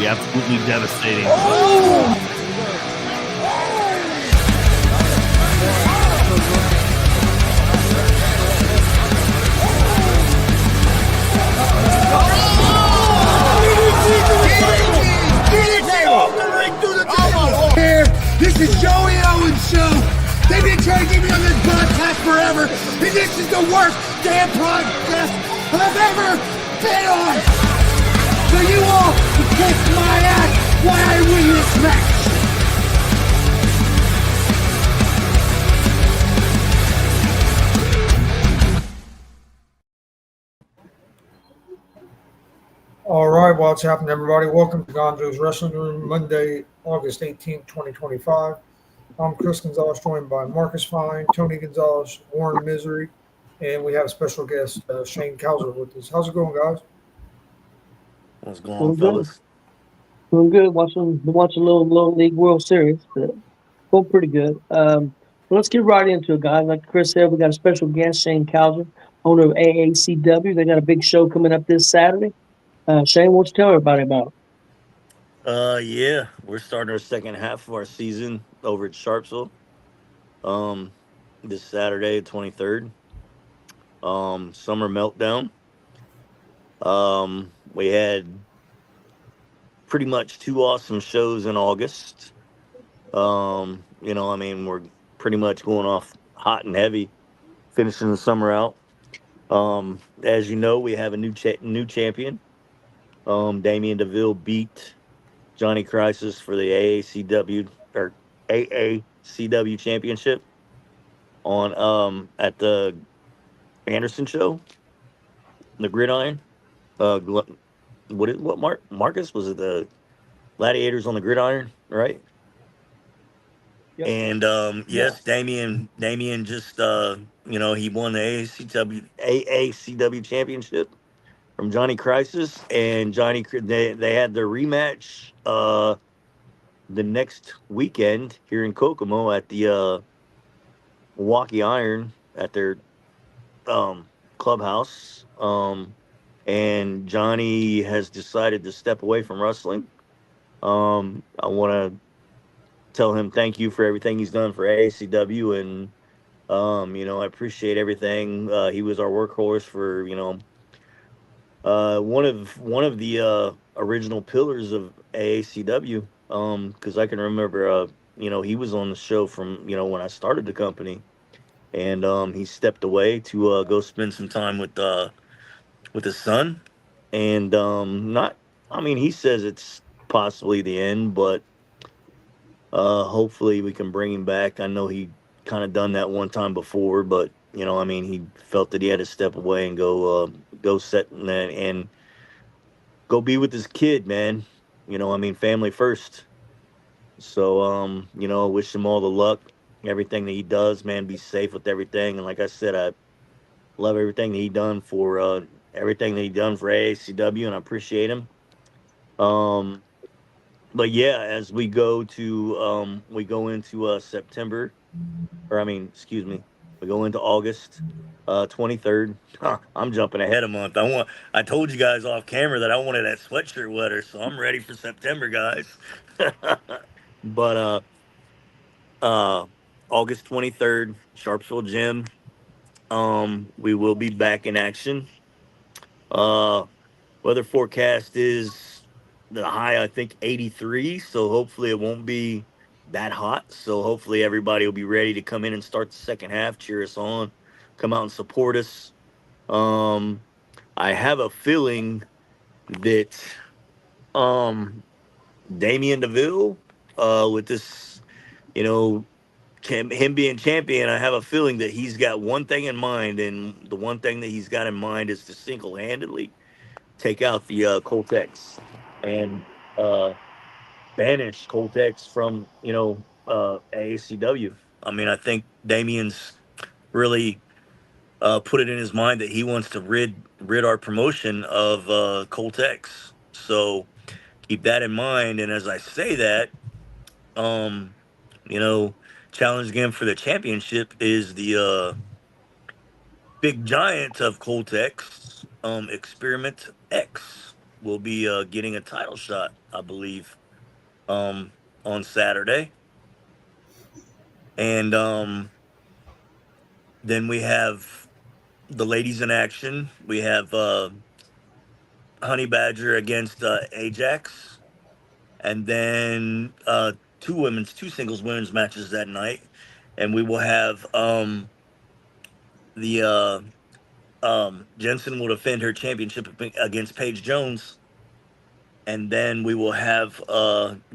be absolutely devastating. This is Joey Owens' show. They've been trying to get me on this podcast forever, and this is the worst damn podcast I've ever been on. So you all can kiss my ass while I win this match. All right, what's happening, everybody? Welcome to Gonzo'S Wrestling Room, Monday, August 18th, 2025. I'm Chris Gonzo'S, joined by Marcus Fine, Tony Gonzo'S, Warren Misery, and we have a special guest, Shane COWSERT, with us. How's it going, guys? What's going on, fellas? Doing good. Watching a little League World Series, but going pretty good. Let's get right into it, guys. Like Chris said, we got a special guest, Shane COWSERT, owner of AACW. They got a big show coming up this Saturday. Shane, why don't you tell everybody about it? Yeah, we're starting our second half of our season over at Sharpsville. This Saturday, 23rd. Summer Meltdown. We had pretty much two awesome shows in August. We're pretty much going off hot and heavy, finishing the summer out. As you know, we have a new champion. Damian DeVille beat Johnny Crisis for the AACW championship on at the Anderson show, the Gridiron. Marcus, was it the Gladiators on the Gridiron, right? Yep. And yes, Damian just he won the AACW championship from Johnny Crisis, and they had their rematch the next weekend here in Kokomo at the Milwaukee Iron at their clubhouse. And Johnny has decided to step away from wrestling. I want to tell him thank you for everything he's done for AACW, and I appreciate everything. He was our workhorse for one of the original pillars of AACW, because I can remember he was on the show from when I started the company, and he stepped away to go spend some time with his son, and he says it's possibly the end, but hopefully we can bring him back. I know he kind of done that one time before, but he felt that he had to step away and go set and go be with his kid, man. Family first. So wish him all the luck, everything that he does, man. Be safe with everything, and like I said, I love everything that he done for AACW, and I appreciate him. But yeah, as we go into September, we go into August 23rd. I'm jumping ahead a month. I told you guys off camera that I wanted that sweatshirt weather, so I'm ready for September, guys. But August 23rd, Sharpsville Gym. We will be back in action. Weather forecast is the high, I think, 83, so hopefully it won't be that hot. So hopefully everybody will be ready to come in and start the second half, cheer us on, come out and support us. I have a feeling that Damian DeVille, with this, him being champion, I have a feeling that he's got one thing in mind, and the one thing that he's got in mind is to single-handedly take out the Coltex and banish Coltex from AACW. I think Damian's really put it in his mind that he wants to rid our promotion of Coltex. So keep that in mind. And as I say that, challenge again for the championship is the big giant of Coltex, Experiment X. will be getting a title shot, I believe, um, on Saturday. And then we have the ladies in action. We have Honey Badger against Ajax, and then two singles women's matches that night. And we will have the Jensen will defend her championship against Paige Jones, and then we will have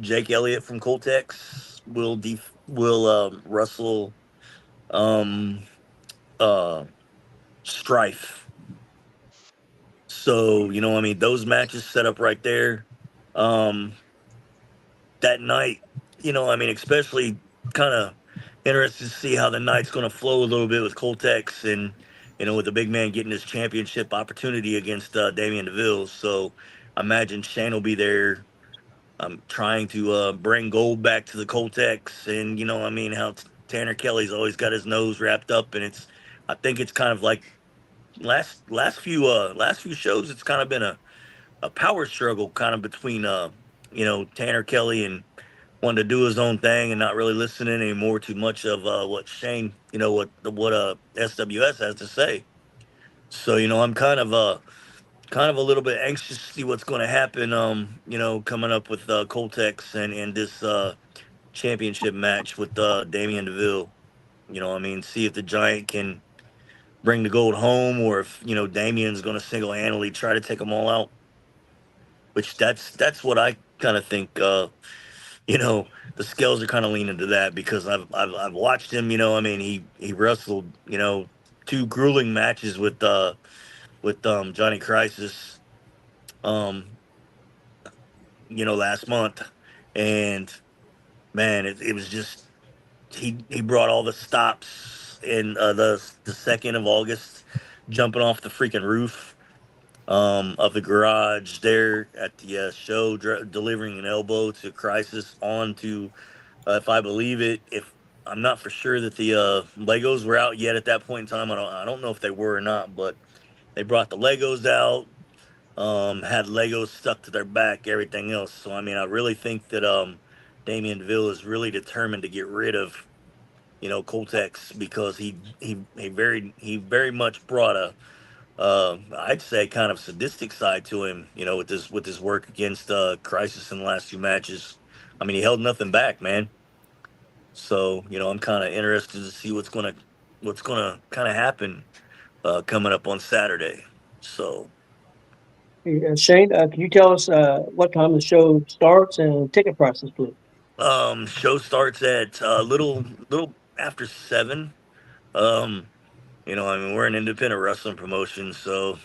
Jake Elliott from Coltex will wrestle um, uh, Strife. So I mean, those matches set up right there. Um, that night, I mean, especially kind of interested to see how the night's going to flow a little bit with Coltex and with the big man getting his championship opportunity against Damian DeVille. So I imagine Shane will be there. I'm trying to bring gold back to the Coltex, and I mean how Tanner Kelly's always got his nose wrapped up, and I think it's kind of like last few shows. It's kind of been a power struggle, kind of between Tanner Kelly and wanting to do his own thing and not really listening anymore too much of what Shane, what SWS has to say. So I'm kind of a little bit anxious to see what's going to happen. Coming up with Coltex and this championship match with Damian Deville. I mean, see if the Giant can bring the gold home, or if Damian's going to single-handedly try to take them all out. Which that's what I kind of think. You know, the scales are kind of leaning to that because I've watched him. I mean, he wrestled two grueling matches with Johnny Crisis. Um, last month, and man, it was just he brought all the stops in the 2nd of August, jumping off the freaking roof of the garage there at the show, delivering an elbow to Crisis onto, if I believe it, if I'm not for sure that the Legos were out yet at that point in time. I don't know if they were or not, but they brought the Legos out, had Legos stuck to their back, everything else. So I mean, I really think that Damien Deville is really determined to get rid of Coltex, because he very much brought a I'd say kind of sadistic side to him, with his work against Crisis in the last few matches. I mean, he held nothing back, man. So I'm kind of interested to see what's gonna kind of happen coming up on Saturday. So Hey, Shane, can you tell us what time the show starts and ticket prices, please? show starts at little after 7. Um, I mean, we're an independent wrestling promotion, so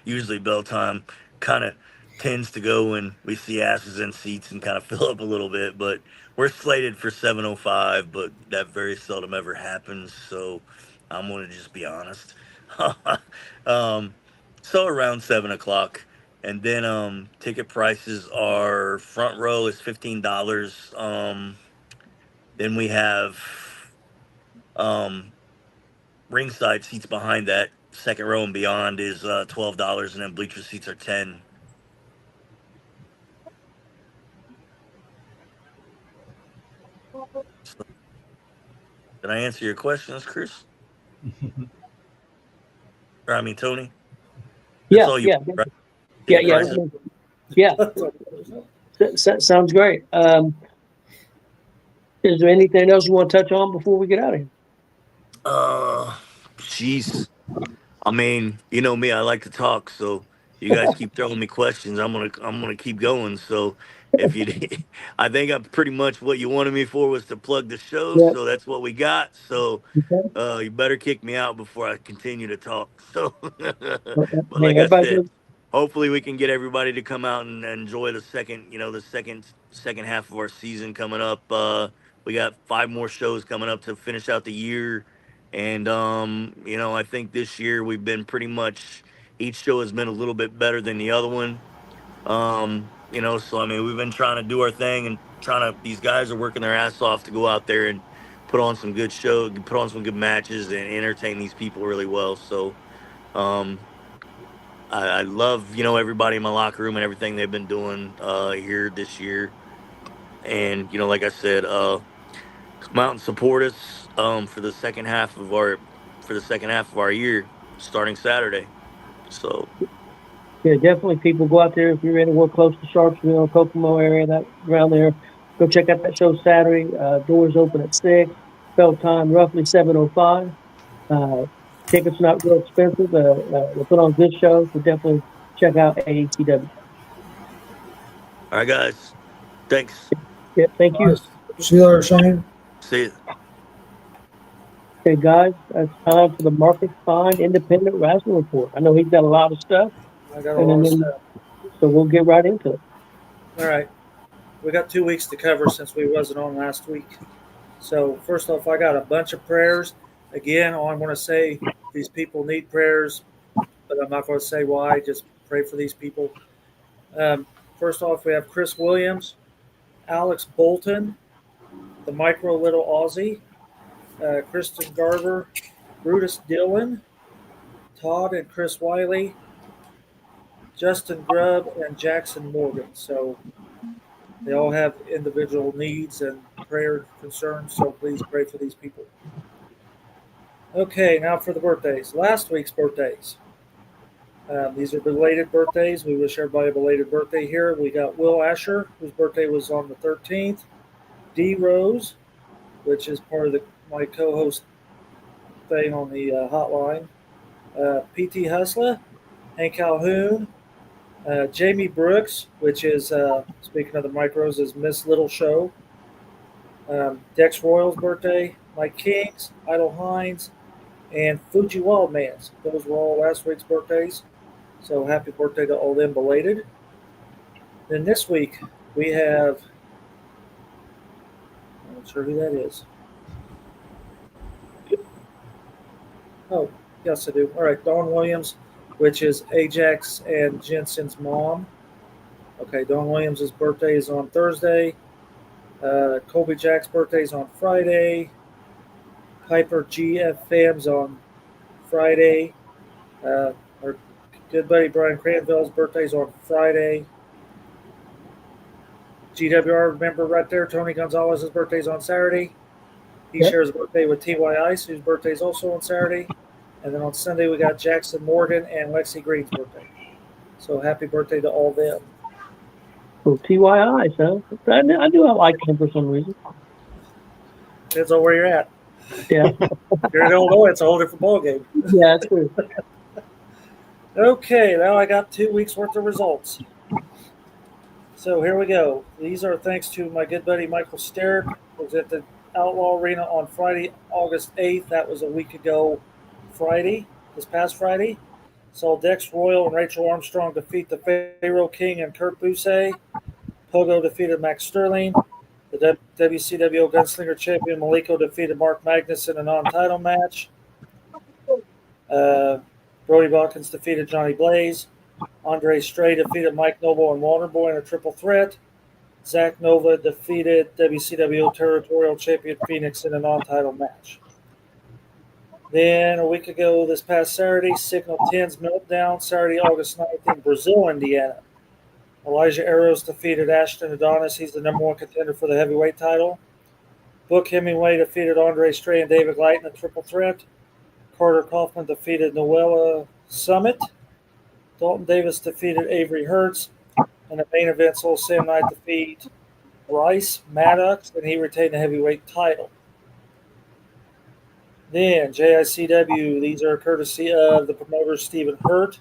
usually bell time kind of tends to go when we see asses in seats and kind of fill up a little bit. But we're slated for 7:05, but that very seldom ever happens. So I'm going to just be honest. um, so around 7 o'clock, and then ticket prices are front row is $15. Then we have um ringside seats behind that, second row and beyond, is $12, and then bleacher seats are 10. So, did I answer your questions, Chris? Or I mean, Tony? That's Yeah, all you yeah, right? yeah, Ticket yeah, prices. yeah. Sounds great. Is there anything else you want to touch on before we get out of here? Jeez. I mean, you know me, I like to talk, so you guys keep throwing me questions. I'm gonna keep going. So if you, I think I'm pretty much what you wanted me for was to plug the show. Yeah. So that's what we got. So Okay. you better kick me out before I continue to talk. So, but Hey, like I everybody, said, hopefully we can get everybody to come out and enjoy the second half of our season coming up. We got 5 more shows coming up to finish out the year, and I think this year we've been pretty much, each show has been a little bit better than the other one. So I mean, we've been trying to do our thing and trying to. These guys are working their ass off to go out there and put on some good matches and entertain these people really well. So, um, I love, everybody in my locker room and everything they've been doing here this year. And, like I said, come out and support us for the second half of our year, starting Saturday. So, Yeah, definitely. People go out there if you're anywhere close to Sharpsville, Kokomo area, that around there. Go check out that show Saturday. Doors open at 6. Bell time roughly 7:05. Uh, Tickets not real expensive. They put on good shows, so definitely check out AACW. all right, guys. Thanks. Yeah, thank you. Nice. See you later, Shane. See ya. Okay, guys, it's time for the Marcus Fine Independent Wrestling Report. I know he's got a lot of stuff, I got a and lot of then stuff. so we'll get right into it. All right, we got 2 weeks to cover since we wasn't on last week. So first off, I got a bunch of prayers. Again, all I'm going to say, these people need prayers, but I'm not going to say why. Just pray for these people. Um, First off, we have Chris Williams, Alex Bolton, the Micro Little Aussie, Kristen Garver, Brutus Dillon, Todd and Chris Wiley, Justin Grubb, and Jackson Morgan. So they all have individual needs and prayer concerns, so please pray for these people. Okay, now for the birthdays. Last week's birthdays. These are belated birthdays. We wish everybody a belated birthday here. We got Will Asher, whose birthday was on the 13th. D. Rose, which is part of my co-host thing on the hotline. P.T. Hustler, Hank Calhoun, Jamie Brooks, which is, speaking of the micros, is Miss Little Show. Dex Royal's birthday, Mike King's, Idle Hines, and Fuji Wildman's. Those were all last week's birthdays. So happy birthday to all them belated. Then this week we have, I'm not sure who that is. Oh, yes I do. All right, Dawn Williams, which is Ajax and Jensen's mom. Okay, Dawn Williams' birthday is on Thursday. Colby Jack's birthday is on Friday. Piper GFM's on Friday. Our good buddy Brian Cranville's birthday's on Friday. GWR member right there, Tony Gonzo'S' birthday's on Saturday. He Yep. shares a birthday with TY Ice, whose birthday's also on Saturday. And then on Sunday, we got Jackson Morgan and Lexi Green's birthday. So happy birthday to all them. So TYI, so I do like him for some reason. Depends on where you're at. Yeah, If you're in Illinois, it's a whole different ballgame. yeah, that's true. Okay, now I got 2 weeks worth of results. So here we go. These are thanks to my good buddy Michael Sterrick, who was at the Outlaw Arena on Friday, August 8th. That was a week ago Friday, this past Friday. Saw Dex Royal and Rachel Armstrong defeat the Pharaoh King and Kurt Busse. Pogo defeated Max Sterling. The WCW Gunslinger Champion Maliko defeated Mark Magnus in a non-title match. Brody Balkins defeated Johnny Blaze. Andre Stray defeated Mike Noble and Waterboy in a triple threat. Zach Nova defeated WCW Territorial Champion Phoenix in a non-title match. Then a week ago, this past Saturday, Signal 10's Meltdown, Saturday, August 9th in Brazil, Indiana. Elijah Arrows defeated Ashton Adonis. He's the number one contender for the heavyweight title. Book Hemingway defeated Andre Stray and David Light in a triple threat. Carter Kaufman defeated Noella Summit. Dalton Davis defeated Avery Hertz. And the main event, Soul Sam Knight defeat Bryce Maddox, and he retained the heavyweight title. Then JICW, these are courtesy of the promoter Stephen Hurt.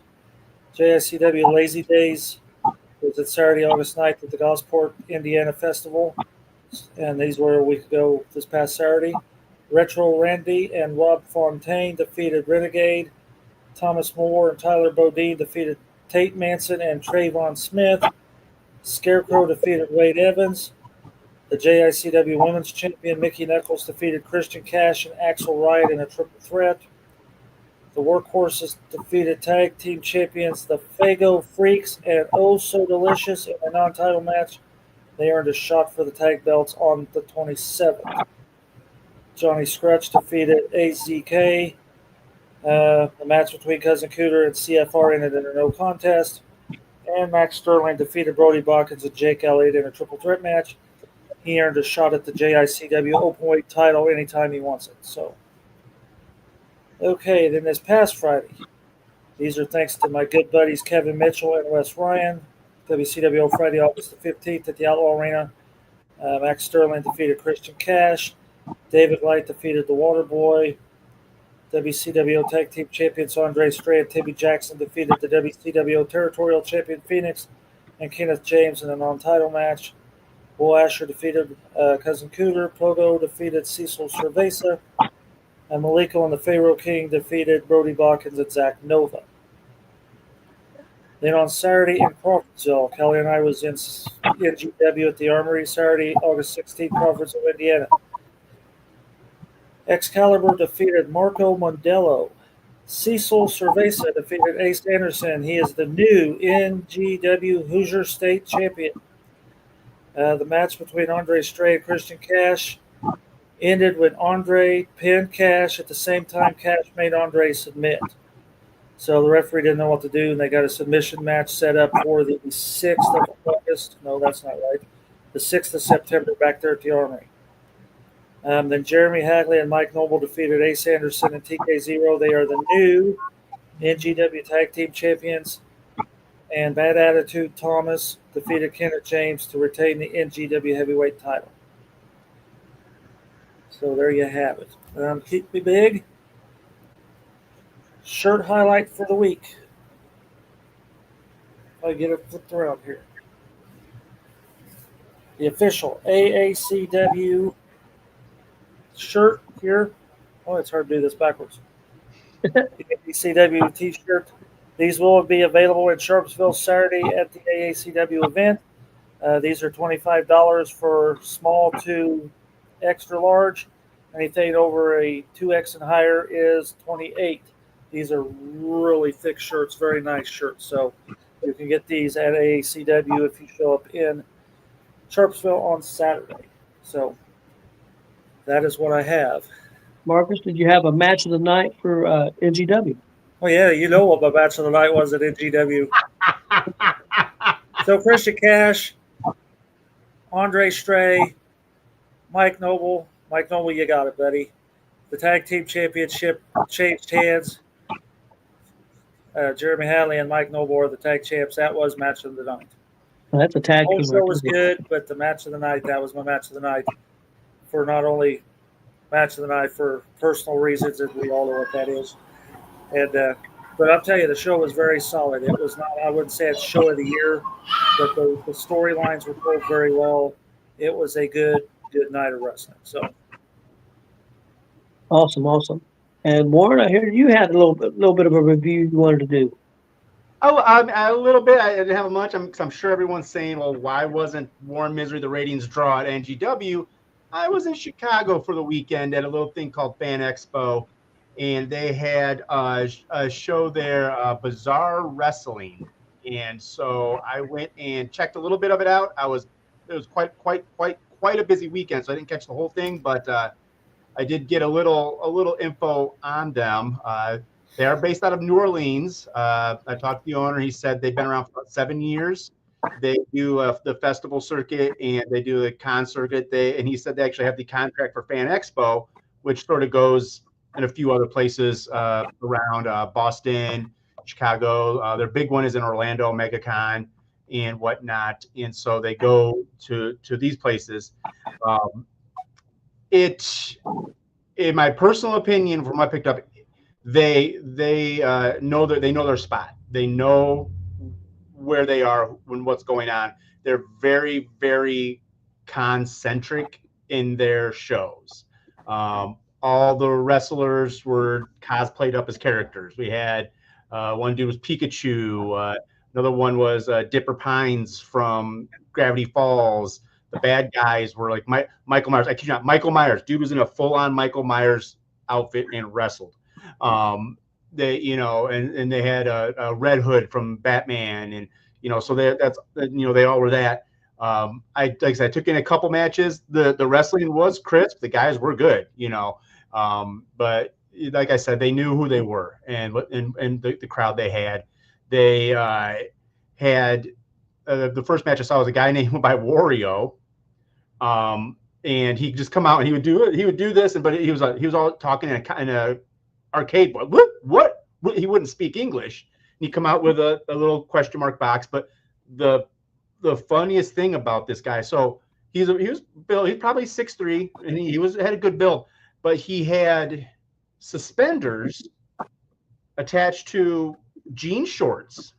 JICW Lazy Days was at Saturday, August 9th at the Gosport, Indiana Festival. And these were a week ago this past Saturday. Retro Randy and Rob Fontaine defeated Renegade. Thomas Moore and Tyler Bodine defeated Tate Manson and Trayvon Smith. Scarecrow defeated Wade Evans. The JICW Women's Champion Mickey Knuckles defeated Christian Cash and Axel Wright in a triple threat. The Workhorses defeated Tag Team Champions the Fago Freaks and Oh So Delicious in a non-title match. They earned a shot for the tag belts on the 27th. Johnny Scratch defeated AZK. The match between Cousin Cooter and CFR ended in a no contest. And Max Sterling defeated Brody Bockins and Jake Elliott in a triple threat match. He earned a shot at the JICW Openweight title anytime he wants it. So, okay, then this past Friday, these are thanks to my good buddies Kevin Mitchell and Wes Ryan. WCW Friday, August the 15th at the Outlaw Arena. Max Sterling defeated Christian Cash. David Light defeated the Waterboy. WCW Tag Team Champions Andre Stray and Timmy Jackson defeated the WCW Territorial Champion Phoenix and Kenneth James in a non-title match. Will Asher defeated Cousin Cooter. Pogo defeated Cecil Cerveza. And Maliko and the Pharaoh King defeated Brody Bockins and Zach Nova. Then on Saturday in Crawfordsville, Kelly and I was in NGW at the Armory Saturday, August 16th, Crawfordsville, Indiana. Excalibur defeated Marco Mondello. Cecil Cerveza defeated Ace Anderson. He is the new NGW Hoosier State Champion. The match between Andre Stray and Christian Cash ended when Andre pinned Cash. At the same time, Cash made Andre submit. So the referee didn't know what to do, and they got a submission match set up for the 6th of August. No, that's not right. The 6th of September back there at the Armory. Then Jeremy Hagley and Mike Noble defeated Ace Anderson and TK Zero. They are the new NGW Tag Team Champions. And Bad Attitude Thomas defeated Kenneth James to retain the NGW Heavyweight title. So there you have it. Keep me big. Shirt highlight for the week. If I get it flipped around here. The official AACW shirt here. Oh, it's hard to do this backwards. The AACW t-shirt. These will be available in Sharpsville Saturday at the AACW event. These are $25 for small to extra large. Anything over a 2X and higher is $28. These are really thick shirts, very nice shirts. So you can get these at AACW if you show up in Sharpsville on Saturday. So that is what I have. Marcus, did you have a match of the night for NGW? Oh, yeah, you know what my match of the night was at NGW. So Christian Cash, Andre Stray, Mike Noble. Mike Noble, you got it, buddy. The Tag Team Championship changed hands. Jeremy Hadley and Mike Noble are the tag champs. That was match of the night. Well, that's a tag The team. whole show was good, but the match of the night, that was my match of the night. For not only match of the night for personal reasons, and we all know what that is. And but I'll tell you, the show was very solid. It was not, I wouldn't say it's show of the year, but the storylines were told very well. It was a good night of wrestling. So awesome. And Warren, I heard you had a little bit of a review you wanted to do. Oh, a little bit. I didn't have much. I'm sure everyone's saying, well, why wasn't Warren Misery the ratings draw at NGW? I was in Chicago for the weekend at a little thing called Fan Expo, and they had a show there, Bizarre Wrestling. And so I went and checked a little bit of it out. It was quite a busy weekend, so I didn't catch the whole thing, but I did get a little info on them. They are based out of New Orleans. I talked to the owner. He said they've been around for about 7 years. They do the festival circuit and they do the con circuit. And he said they actually have the contract for Fan Expo, which sort of goes in a few other places around Boston, Chicago. Their big one is in Orlando, MegaCon and whatnot. And so they go to these places. In my personal opinion, from what I picked up, they know their spot. They know where they are when what's going on. They're very, very concentric in their shows. All the wrestlers were cosplayed up as characters. We had one dude was Pikachu. Another one was Dipper Pines from Gravity Falls. The bad guys were like Michael Myers. I kid you not, Michael Myers. Dude was in a full-on Michael Myers outfit and wrestled. They, and they had a Red Hood from Batman, and so that's they all were that. Like I said, I took in a couple matches. The wrestling was crisp. The guys were good, but like I said, they knew who they were and the crowd they had. They had the first match I saw was a guy named by Wario. And he just come out and he would do it. He would do this, but he was all talking in a arcade board. What? He wouldn't speak English. He'd come out with a little question mark box. But the funniest thing about this guy, so he was built. He's probably 6'3", and he had a good build, but he had suspenders attached to jean shorts.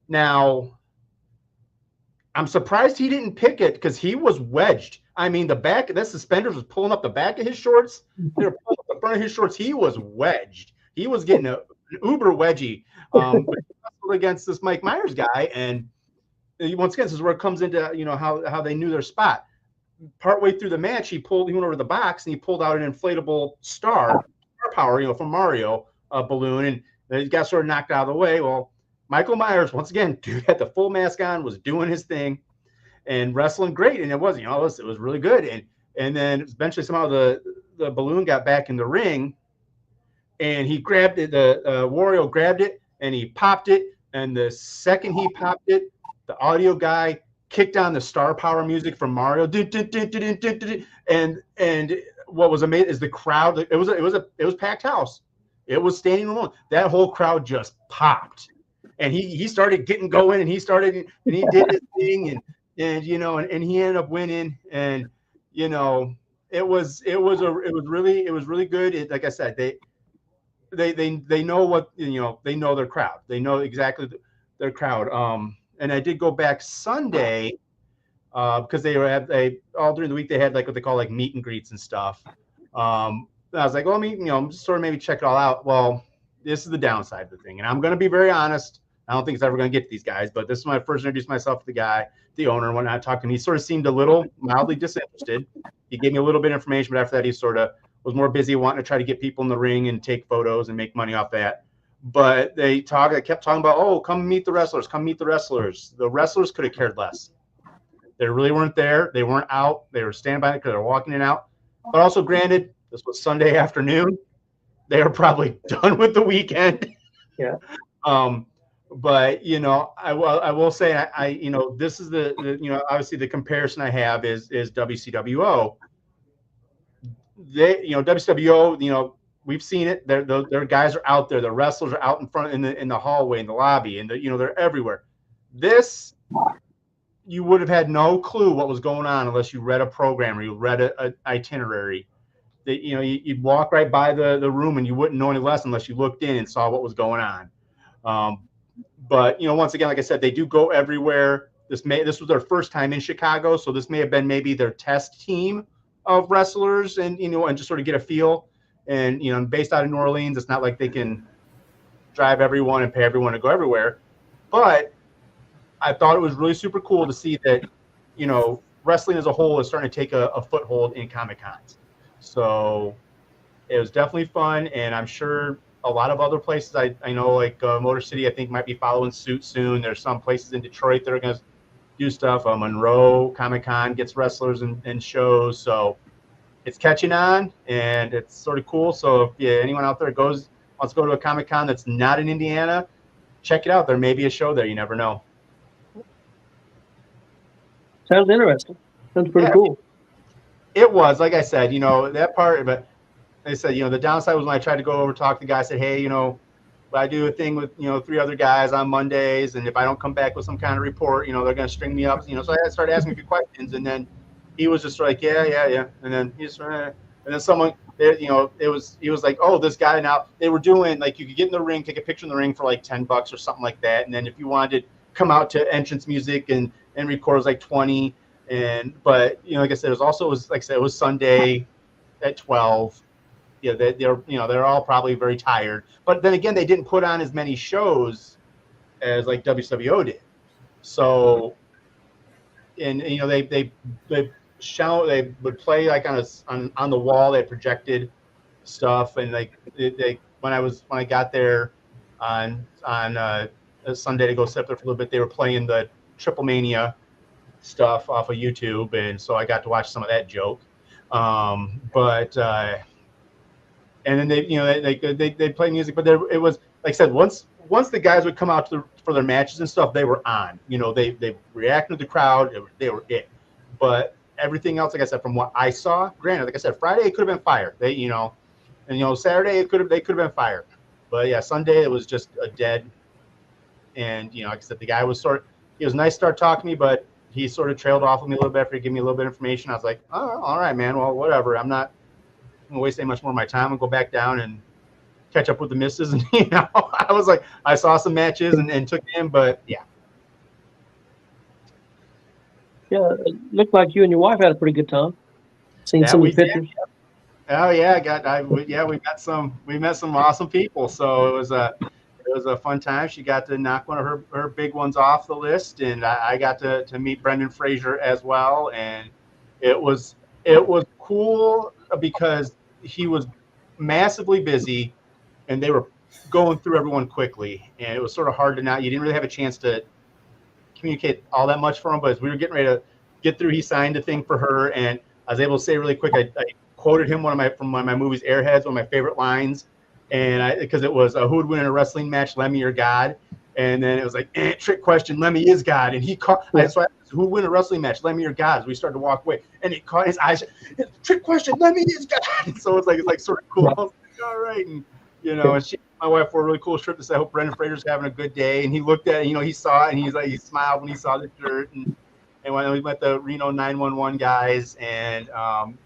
Now, I'm surprised he didn't pick it because he was wedged. I mean, the back of the suspenders was pulling up the back of his shorts. They were pulling up the front of his shorts. He was wedged. He was getting an uber wedgie against this Mike Myers guy. And once again, this is where it comes into, how they knew their spot. Partway through the match, he went over to the box and he pulled out an inflatable star power, from Mario balloon, and he got sort of knocked out of the way. Well, Michael Myers, once again, dude had the full mask on, was doing his thing and wrestling great. And it was, it was really good. And then eventually somehow the balloon got back in the ring and he grabbed it. Wario grabbed it and he popped it. And the second he popped it, the audio guy kicked on the star power music from Mario. And what was amazing is the crowd. It was packed house. It was standing alone. That whole crowd just popped. And he started getting going, and he did his thing, and he ended up winning, and it was really good. Like I said, they know what they know their crowd. They know exactly their crowd. And I did go back Sunday because they all during the week they had like what they call like meet and greets and stuff. I was like, well, sort of maybe check it all out. Well, this is the downside of the thing, and I'm going to be very honest. I don't think it's ever going to get to these guys, but this is when I first introduced myself to the guy, the owner, and when I talked to him, he sort of seemed a little mildly disinterested. He gave me a little bit of information, but after that, he sort of was more busy wanting to try to get people in the ring and take photos and make money off that. But they kept talking about, oh, come meet the wrestlers, come meet the wrestlers. The wrestlers could have cared less. They really weren't there. They weren't out. They were standing by because they were walking in and out. But also, granted, this was Sunday afternoon. They are probably done with the weekend. Yeah. But I will say this is the obviously the comparison I have is WCWO. WCWO, we've seen it. Their guys are out there. The wrestlers are out in front in the hallway, in the lobby, and they're everywhere. This, you would have had no clue what was going on unless you read a program or you read an itinerary. That you'd walk right by the room and you wouldn't know any less unless you looked in and saw what was going on. But once again, like I said, they do go everywhere. This was their first time in Chicago, so this may have been maybe their test team of wrestlers, and and just sort of get a feel. And based out of New Orleans, it's not like they can drive everyone and pay everyone to go everywhere. But I thought it was really super cool to see that wrestling as a whole is starting to take a foothold in Comic Cons. So it was definitely fun, and I'm sure a lot of other places I know, like Motor City, I think might be following suit soon. There's some places in Detroit that are going to do stuff. Monroe Comic Con gets wrestlers and shows, so it's catching on, and it's sort of cool. So if anyone out there wants to go to a Comic Con that's not in Indiana, check it out. There may be a show there. You never know. Sounds interesting. Sounds pretty cool. It was, like I said, that part, but they said, the downside was when I tried to go over talk to the guy, I said, hey, I do a thing with, 3 other guys on Mondays, and if I don't come back with some kind of report, they're going to string me up, so I started asking a few questions, and then he was just like, yeah. And then and then someone, he was like, oh, this guy, now they were doing, like, you could get in the ring, take a picture in the ring for like $10 or something like that. And then if you wanted to come out to entrance music and record, it was like 20. But like I said, it was Sunday at 12. They're all probably very tired. But then again, they didn't put on as many shows as like WCWO did. So, and they would play like on the wall. They projected stuff, and like when I got there on a Sunday to go sit there for a little bit, they were playing the Triple Mania stuff off of YouTube, and so I got to watch some of that joke. But and then they play music, but it was like I said, once the guys would come out for their matches and stuff, they were on. They reacted to the crowd. They were it. But everything else, like I said, from what I saw, granted, like I said, Friday it could have been fire. And Saturday they could have been fire. But yeah, Sunday it was just a dead. And like I said, the guy was he was nice to start talking to me, but he sort of trailed off with me a little bit after he gave me a little bit of information. I was like, oh, all right, man. Well, whatever. I'm not going to waste any much more of my time and go back down and catch up with the misses. And, I was like, I saw some matches and took him, but yeah. Yeah, it looked like you and your wife had a pretty good time. Seen some of the pictures. Oh yeah, we met some awesome people. So it was a fun time. She got to knock one of her big ones off the list, and I got to meet Brendan Fraser as well. And it was cool because he was massively busy, and they were going through everyone quickly, and it was sort of hard you didn't really have a chance to communicate all that much for him. But as we were getting ready to get through, he signed a thing for her, and I was able to say really quick, I quoted him from one of my movies, Airheads, one of my favorite lines, and because it was who would win in a wrestling match, Lemmy or God? And then it was like trick question, Lemmy is God, and he caught. So I asked, who would win a wrestling match, Lemmy or God? As we started to walk away, and he caught his eyes. Trick question, Lemmy is God. So it's like sort of cool. I was like, all right, and and my wife wore a really cool shirt that said, I hope Brendan Fraser's having a good day. And he looked at it, he saw it, and he smiled when he saw the shirt. And when we met the Reno 911 guys and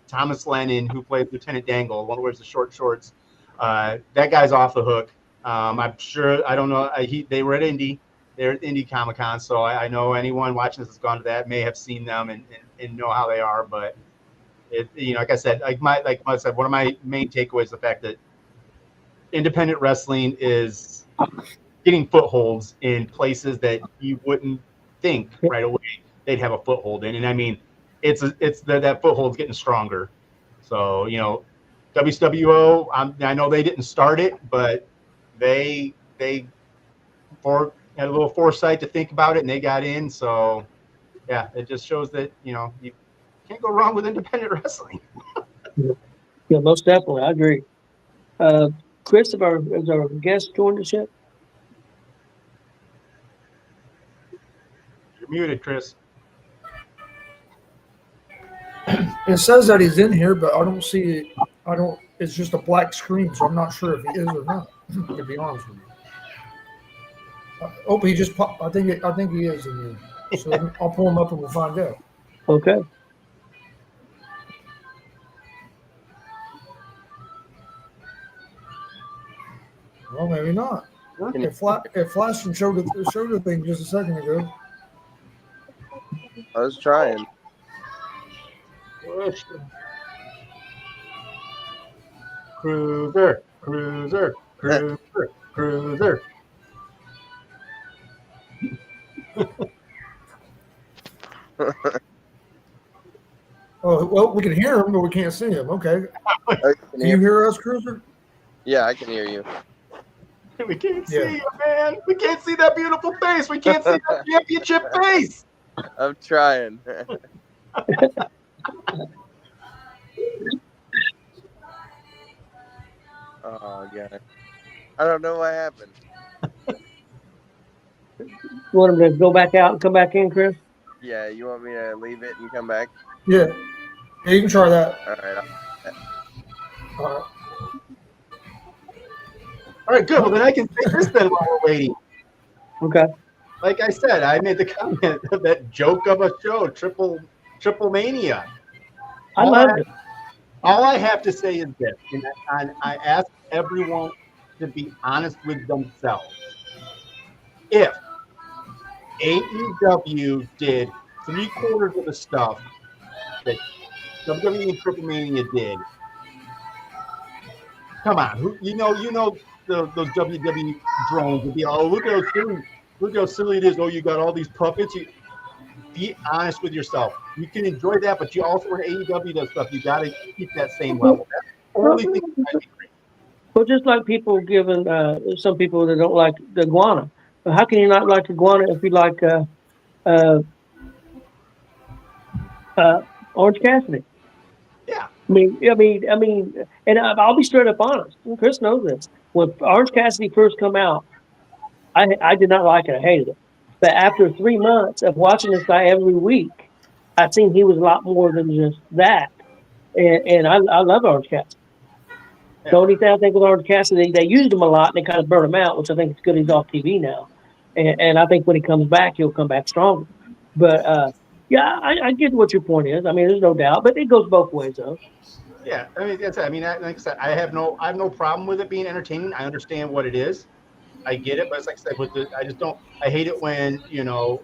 Thomas Lennon, who played Lieutenant Dangle, one who wears the short shorts, that guy's off the hook. I'm sure, I don't know, they were at Indy. They're at Indy Comic-Con, so I know anyone watching this has gone to that, may have seen them and know how they are. But, like I said, one of my main takeaways is the fact that independent wrestling is getting footholds in places that you wouldn't think right away they'd have a foothold in. And I mean, that foothold's getting stronger. So, WCWO, I know they didn't start it, but they had a little foresight to think about it, and they got in. So, yeah, it just shows that, you can't go wrong with independent wrestling. Yeah, most definitely. I agree. Chris, is our guest joined us yet? You're muted, Chris. It says that he's in here, but I don't see it. It's just a black screen, so I'm not sure if he is or not, to be honest with you. He just popped. I think he is in here. So I'll pull him up and we'll find out. Okay. Well, maybe not. It flashed and showed the thing just a second ago. I was trying. Cruiser. Oh, well, we can hear him, but we can't see him. Okay. Can you hear us, Cruiser? Yeah, I can hear you. We can't see you, man. We can't see that beautiful face. We can't see that championship face. I'm trying. Oh, God. I don't know what happened. You want him to go back out and come back in, Chris? Yeah, you want me to leave it and come back? Yeah. Yeah, you can try that. All right. All right. All right, good. Well, then I can say this then while we're waiting. Okay. Like I said, I made the comment of that joke of a show, Triple Mania. I loved it. All I have to say is this, and I ask everyone to be honest with themselves. If AEW did 3/4 of the stuff that WWE and Triple Mania did, come on, those WWE drones would be, oh, look how silly it is. Oh, you got all these puppets. Be honest with yourself. You can enjoy that, but you also, when AEW does stuff, you got to keep that same level. That's the only thing that I agree. Well, just like people giving some people that don't like the iguana. But how can you not like iguana if you like Yeah. Orange Cassidy? And I'll be straight up honest. Chris knows this. When Orange Cassidy first come out, I did not like it. I hated it. But after 3 months of watching this guy every week, I seen he was a lot more than just that. And I love Orange Cassidy. The only thing I think with Orange Cassidy, they used him a lot and they kind of burnt him out, which I think is good. He's off TV now, and I think when he comes back, he'll come back stronger. But yeah, I get what your point is. I mean, there's no doubt, but it goes both ways, though. Yeah, I mean, that's. I mean, like I said, I have no problem with it being entertaining. I understand what it is. I get it, but it's like I said, I just don't. I hate it when there'll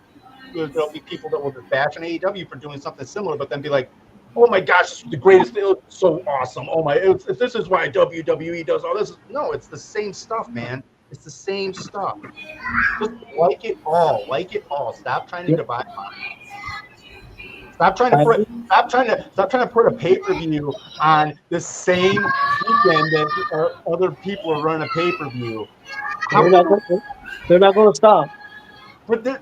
be people that will just bash on AEW for doing something similar, but then be like, "Oh my gosh, this is the greatest! It was so awesome! Oh my, this is why WWE does all this." No, it's the same stuff, man. It's the same stuff. Just like it all. Like it all. Stop trying to divide. Stop trying to put a pay-per-view on the same weekend that other people are running a pay-per-view. They're not going to stop. But they're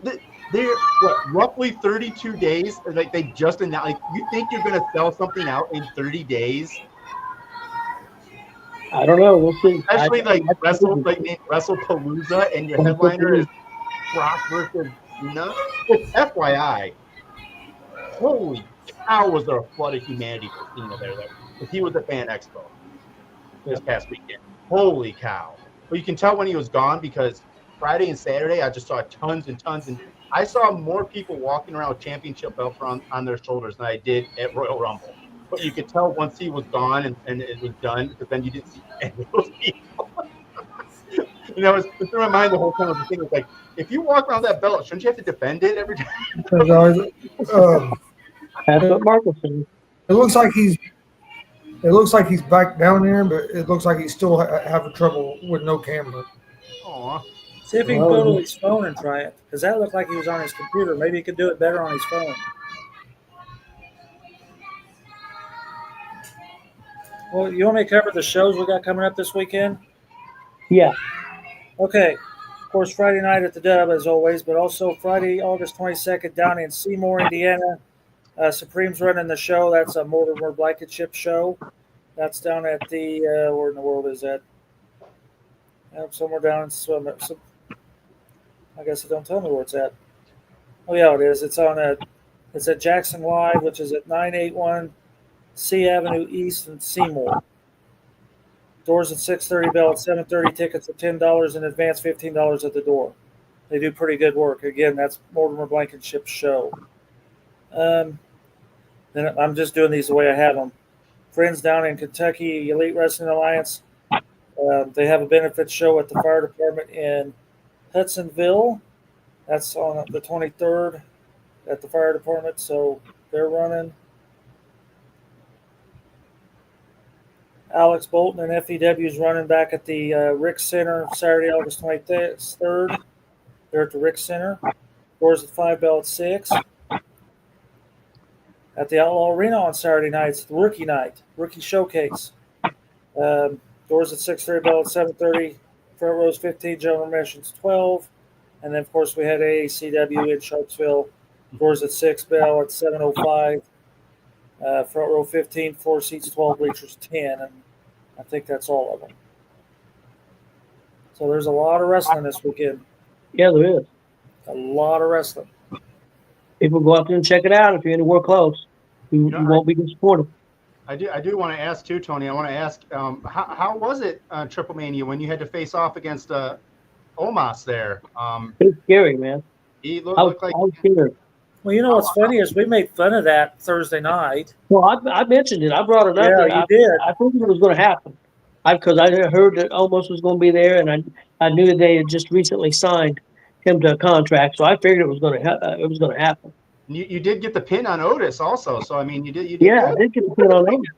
roughly 32 days. Like they just announced. Like, you think you're going to sell something out in 30 days? I don't know. We'll see. Especially WrestlePalooza, and your headliner is Brock versus Cena. FYI. Holy cow, was there a flood of humanity for Cena there? Because he was at Fan Expo this past weekend. Holy cow. But you can tell when he was gone because Friday and Saturday, I just saw tons and tons. And I saw more people walking around with championship belts on their shoulders than I did at Royal Rumble. But you could tell once he was gone and it was done, because then you didn't see any of those people. And I was through my mind the whole time. The thing was like, if you walk around that belt, shouldn't you have to defend it every time? That's what Marcus said. It looks like he's back down there, but it looks like he's still having trouble with no camera. Aw. See if he can go to his phone and try it, because that looked like he was on his computer. Maybe he could do it better on his phone. Well, you want me to cover the shows we got coming up this weekend? Yeah. Okay. Of course, Friday night at the Dub, as always, but also Friday, August 22nd, down in Seymour, Indiana. Supreme's running the show. That's a Mortimer Blankenship show. That's down at the where in the world is that? Somewhere down in I guess it don't tell me where it's at. Oh yeah, it is. It's at Jackson Live, which is at 981 C Avenue East in Seymour. Doors at 6:30, bell at 7:30. Tickets at $10 in advance, $15 at the door. They do pretty good work. Again, that's Mortimer Blankenship's show. Then I'm just doing these the way I have them. Friends down in Kentucky, Elite Wrestling Alliance. They have a benefit show at the fire department in Hudsonville. That's on the 23rd at the fire department. So they're running. Alex Bolton and FEW is running back at the Rick Center Saturday, August 23rd. They're at the Rick Center. Doors at 5, bell at 6. At the Outlaw Arena on Saturday nights, the Rookie Night, Rookie Showcase. Doors at 6:30, bell at 7:30. Front rows 15, general admissions 12. And then, of course, we had AACW in Sharpsville. Doors at 6, bell at 7:05. Front row 15, 4 seats, 12 bleachers 10. And I think that's all of them. So there's a lot of wrestling this weekend. Yeah, there is. A lot of wrestling. People go out there and check it out if you're anywhere close. You won't be disappointed. I do want to ask too, Tony. I want to ask, how was it Triple Mania when you had to face off against Omos there? It was scary, man. He looked like. I was scared. Well, you know what's funny is we made fun of that Thursday night. Well, I mentioned it. I brought it up. Yeah, you did. I figured it was going to happen. Because I heard that Omos was going to be there, and I knew that they had just recently signed him to a contract, so I figured it was going to happen. You did get the pin on Otis also, so I mean you did. Yeah, I did get the pin on Otis.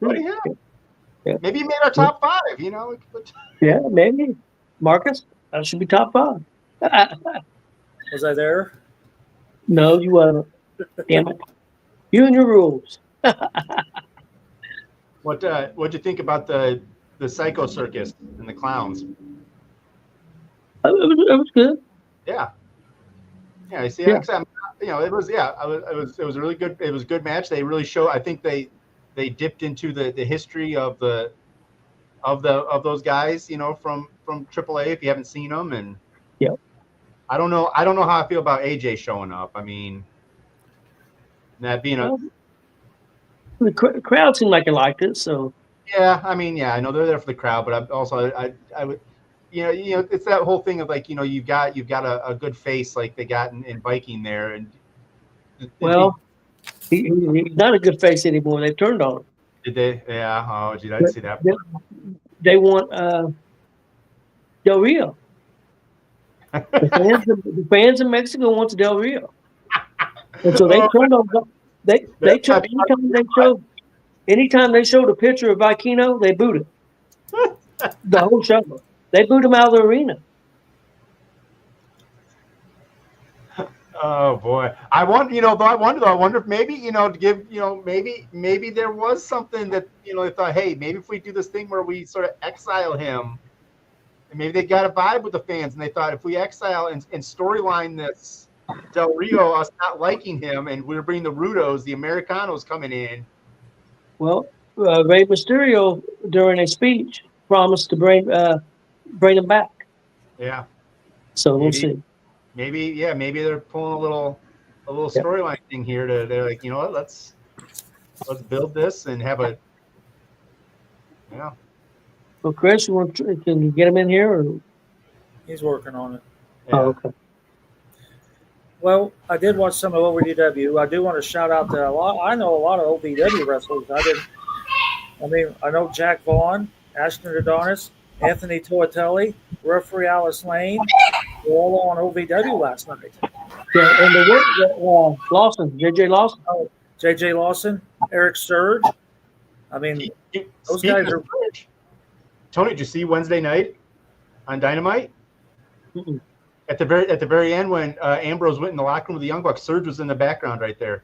Yeah. Maybe you made our top 5. Yeah, maybe. Marcus, that should be top 5. Was I there? No, you wasn't. Damn it! You and your rules. What'd you think about the Psycho Circus and the clowns? It was good. Yeah. Yeah, I see. Yeah. It was a really good. It was a good match. They really showed. I think they they dipped into the history of those guys, from AAA. If you haven't seen them, and Yep. I don't know how I feel about AJ showing up. I mean, that being a Well, the crowd seemed like it liked it, so yeah. I mean, yeah, I know they're there for the crowd, but I would. It's that whole thing of like, you've got a good face like they got in Viking there, and well, he's not a good face anymore. They've turned on him. did they? Yeah. Oh, geez, I didn't But see that. they want Del Rio. The fans in Mexico wants Del Rio, and so they turned on. They turned anytime they showed a picture of Vikino, they booed it. The whole show. They booed him out of the arena. Oh boy, I wonder if maybe, to give, maybe there was something that, they thought, hey, maybe if we do this thing where we sort of exile him, and maybe they got a vibe with the fans, and they thought if we exile and storyline this Del Rio, us not liking him, and we're bringing the Rudos, the Americanos coming in. Well, Rey Mysterio during a speech promised to bring him back. Yeah. So we'll see. Maybe they're pulling a little storyline thing here. They're like, what, let's build this and have a. Yeah. Well, Chris, can you get him in here? Or? He's working on it. Yeah. Oh, okay. Well, I did watch some of OVW. I do want to shout out to I know a lot of OVW wrestlers. I know Jack Vaughn, Ashton Adonis, Anthony Toatelli, referee Alice Lane, were all on OVW last night. Yeah, and the Lawson, JJ Lawson. Oh, JJ Lawson, Eric Sturge. I mean, those guys are. Tony, did you see Wednesday night on Dynamite? Mm-mm. At the very end, when Ambrose went in the locker room with the Young Bucks, Surge was in the background right there.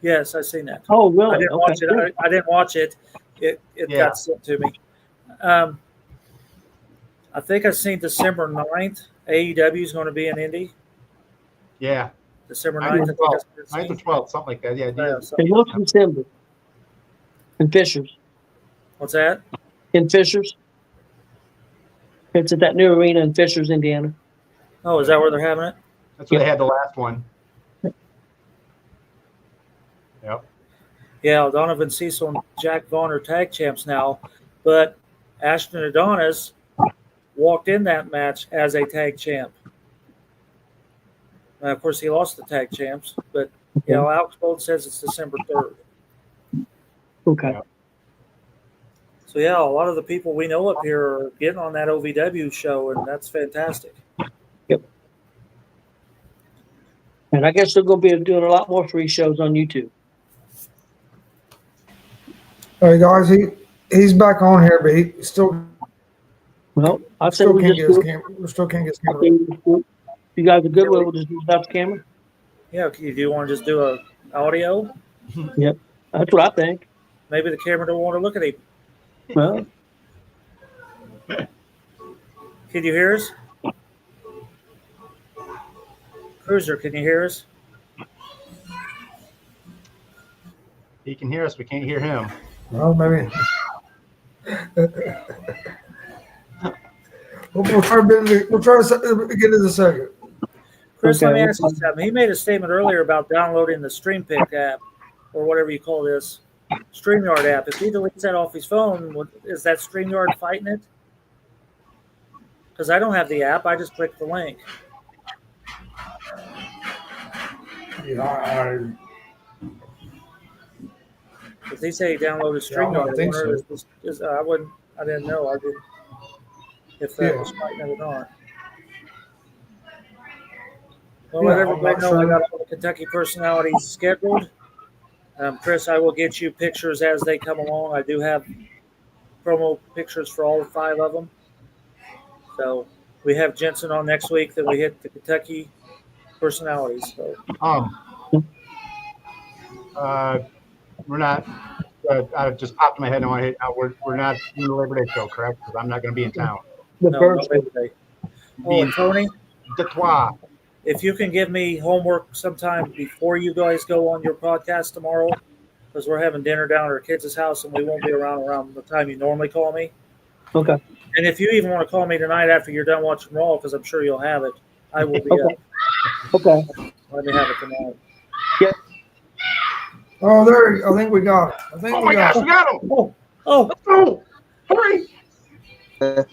Yes, I seen that. Oh, really? I didn't watch it. I didn't watch it. It got sent to me. I think I've seen December 9th. AEW is going to be in Indy. Yeah. December 9th. 9th or 12th, something like that. Yeah. And what's December? In Fishers. What's that? In Fishers. It's at that new arena in Fishers, Indiana. Oh, is that where they're having it? That's where they had the last one. Yep. Yeah, Donovan Cecil and Jack Vaughn are tag champs now, but Ashton Adonis walked in that match as a tag champ. Now, of course, he lost the tag champs, but Alex Bold says it's December 3rd. Okay. Yep. So, yeah, a lot of the people we know up here are getting on that OVW show, and that's fantastic. Yep. And I guess they're going to be doing a lot more free shows on YouTube. Hey guys, he's back on here, but he still Well, I say still we can't just get his do camera. We still can't get his camera. it. You guys are good with it. We'll just do without the camera. Yeah, do you want to just do a audio? Yep. That's what I think. Maybe the camera don't want to look at him. Well, Can you hear us? Cruiser, can you hear us? He can hear us. We can't hear him. Well, maybe. We'll try to get in a second. Chris, Okay, let me ask you something. He made a statement earlier about downloading the StreamPick app, or whatever you call this, StreamYard app. If he deletes that off his phone, is that StreamYard fighting it? Because I don't have the app. I just click the link. Yeah, If they say he downloaded Yeah, I StreamYard, don't think I didn't know. I didn't. If that was fighting it or not. Well, let everybody know I got all the Kentucky personalities scheduled. Chris, I will get you pictures as they come along. I do have promo pictures for all 5 of them. So we have Jensen on next week. Then we hit the Kentucky personalities. So. We're not. I just popped in my head. We're not doing the Labor Day show, correct? Because I'm not going to be in town. the No, first not today. Oh, and Tony, Detroit. if you can give me homework sometime before you guys go on your podcast tomorrow, because we're having dinner down at our kids' house, and we won't be around the time you normally call me. Okay. And if you even want to call me tonight after you're done watching Raw, because I'm sure you'll have it, I will be Okay. up. Okay. Let me have it tonight. Oh, there. I think we got it. I think Oh we my got gosh, it. we got him! Oh, Let's go! Hurry! I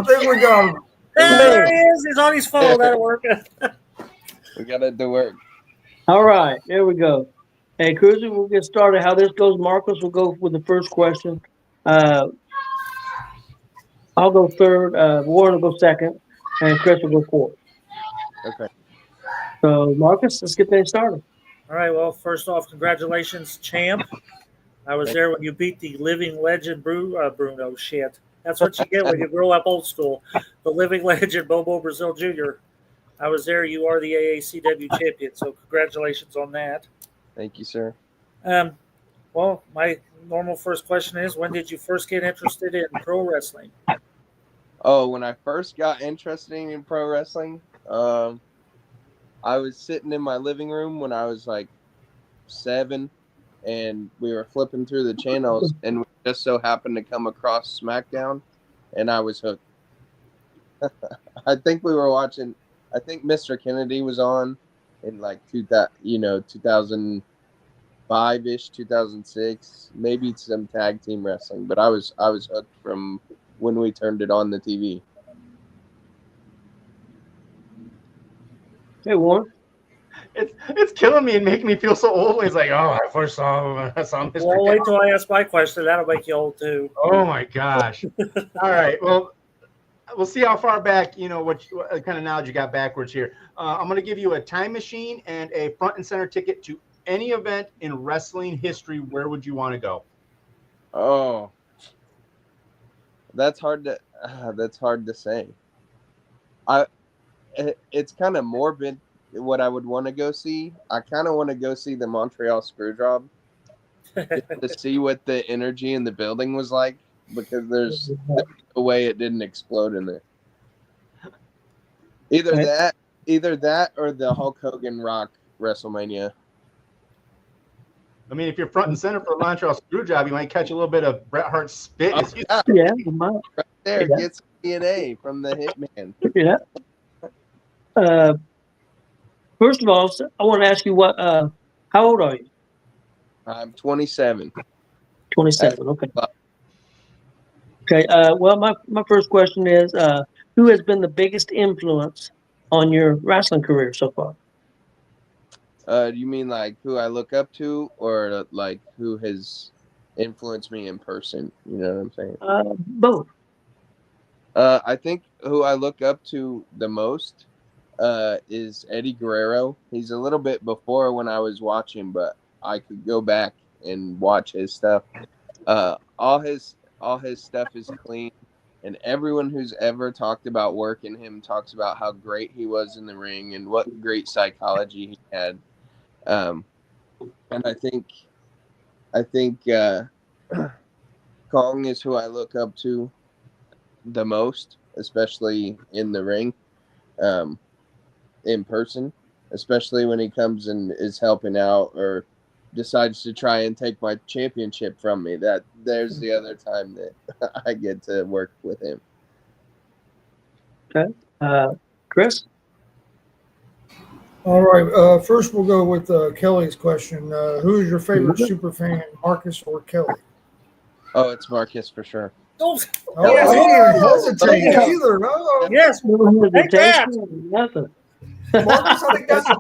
think we got him. there he is. He's on his phone. That'll work. We gotta do work. All right. There we go. Hey, Cruiser, we'll get started. How this goes, Marcus will go with the first question. I'll go third. Warren will go second, and Chris will go fourth. Okay. So, Marcus, let's get things started. All right. Well, first off, congratulations, champ. I was there when you beat the living legend Bruno. Shit. That's what you get when you grow up old school. The living legend Bobo Brazil Jr. I was there. You are the AACW champion. So congratulations on that. Thank you, sir. Well, my normal first question is, when did you first get interested in pro wrestling? Oh, when I first got interested in pro wrestling, I was sitting in my living room when I was like 7, and we were flipping through the channels, and we just so happened to come across SmackDown, and I was hooked. I think we were watching. I think Mr. Kennedy was on in like 2005-ish, 2006, maybe some tag team wrestling, but I was hooked from when we turned it on the TV. Hey, Warren. It's killing me and making me feel so old. It's like, oh, I first saw Mr. Well, wait till I ask my question. That'll make you old too. Oh my gosh. All right. Well, we'll see how far back, what kind of knowledge you got backwards here. I'm going to give you a time machine and a front and center ticket to any event in wrestling history. Where would you want to go? Oh, that's hard to say. It's kind of morbid what I would want to go see. I kind of want to go see the Montreal Screwjob to see what the energy in the building was like, because there's no way it didn't explode in there. Either that or the Hulk Hogan Rock WrestleMania. I mean, if you're front and center for the Montreal Screwjob, you might catch a little bit of Bret Hart's spit. Yeah, you might. Right there, Yeah. gets DNA from the Hitman. Yeah. First of all, I want to ask you how old are you? I'm 27. 27. Okay. Okay. Well, my first question is, who has been the biggest influence on your wrestling career so far? Do you mean like who I look up to, or like who has influenced me in person? You know what I'm saying? Both. I think who I look up to the most is Eddie Guerrero. He's a little bit before when I was watching, but I could go back and watch his stuff. All his stuff is clean, and everyone who's ever talked about working him talks about how great he was in the ring and what great psychology he had. And I think Kong is who I look up to the most, especially in the ring. In person, especially when he comes and is helping out or decides to try and take my championship from me. There's the other time that I get to work with him. Okay. Chris? All right. First, we'll go with Kelly's question. Who is your favorite super fan, Marcus or Kelly? Oh, it's Marcus for sure. Oh, he didn't hesitate either. No. Yes. Take that. Nothing. Marcus, I think that's the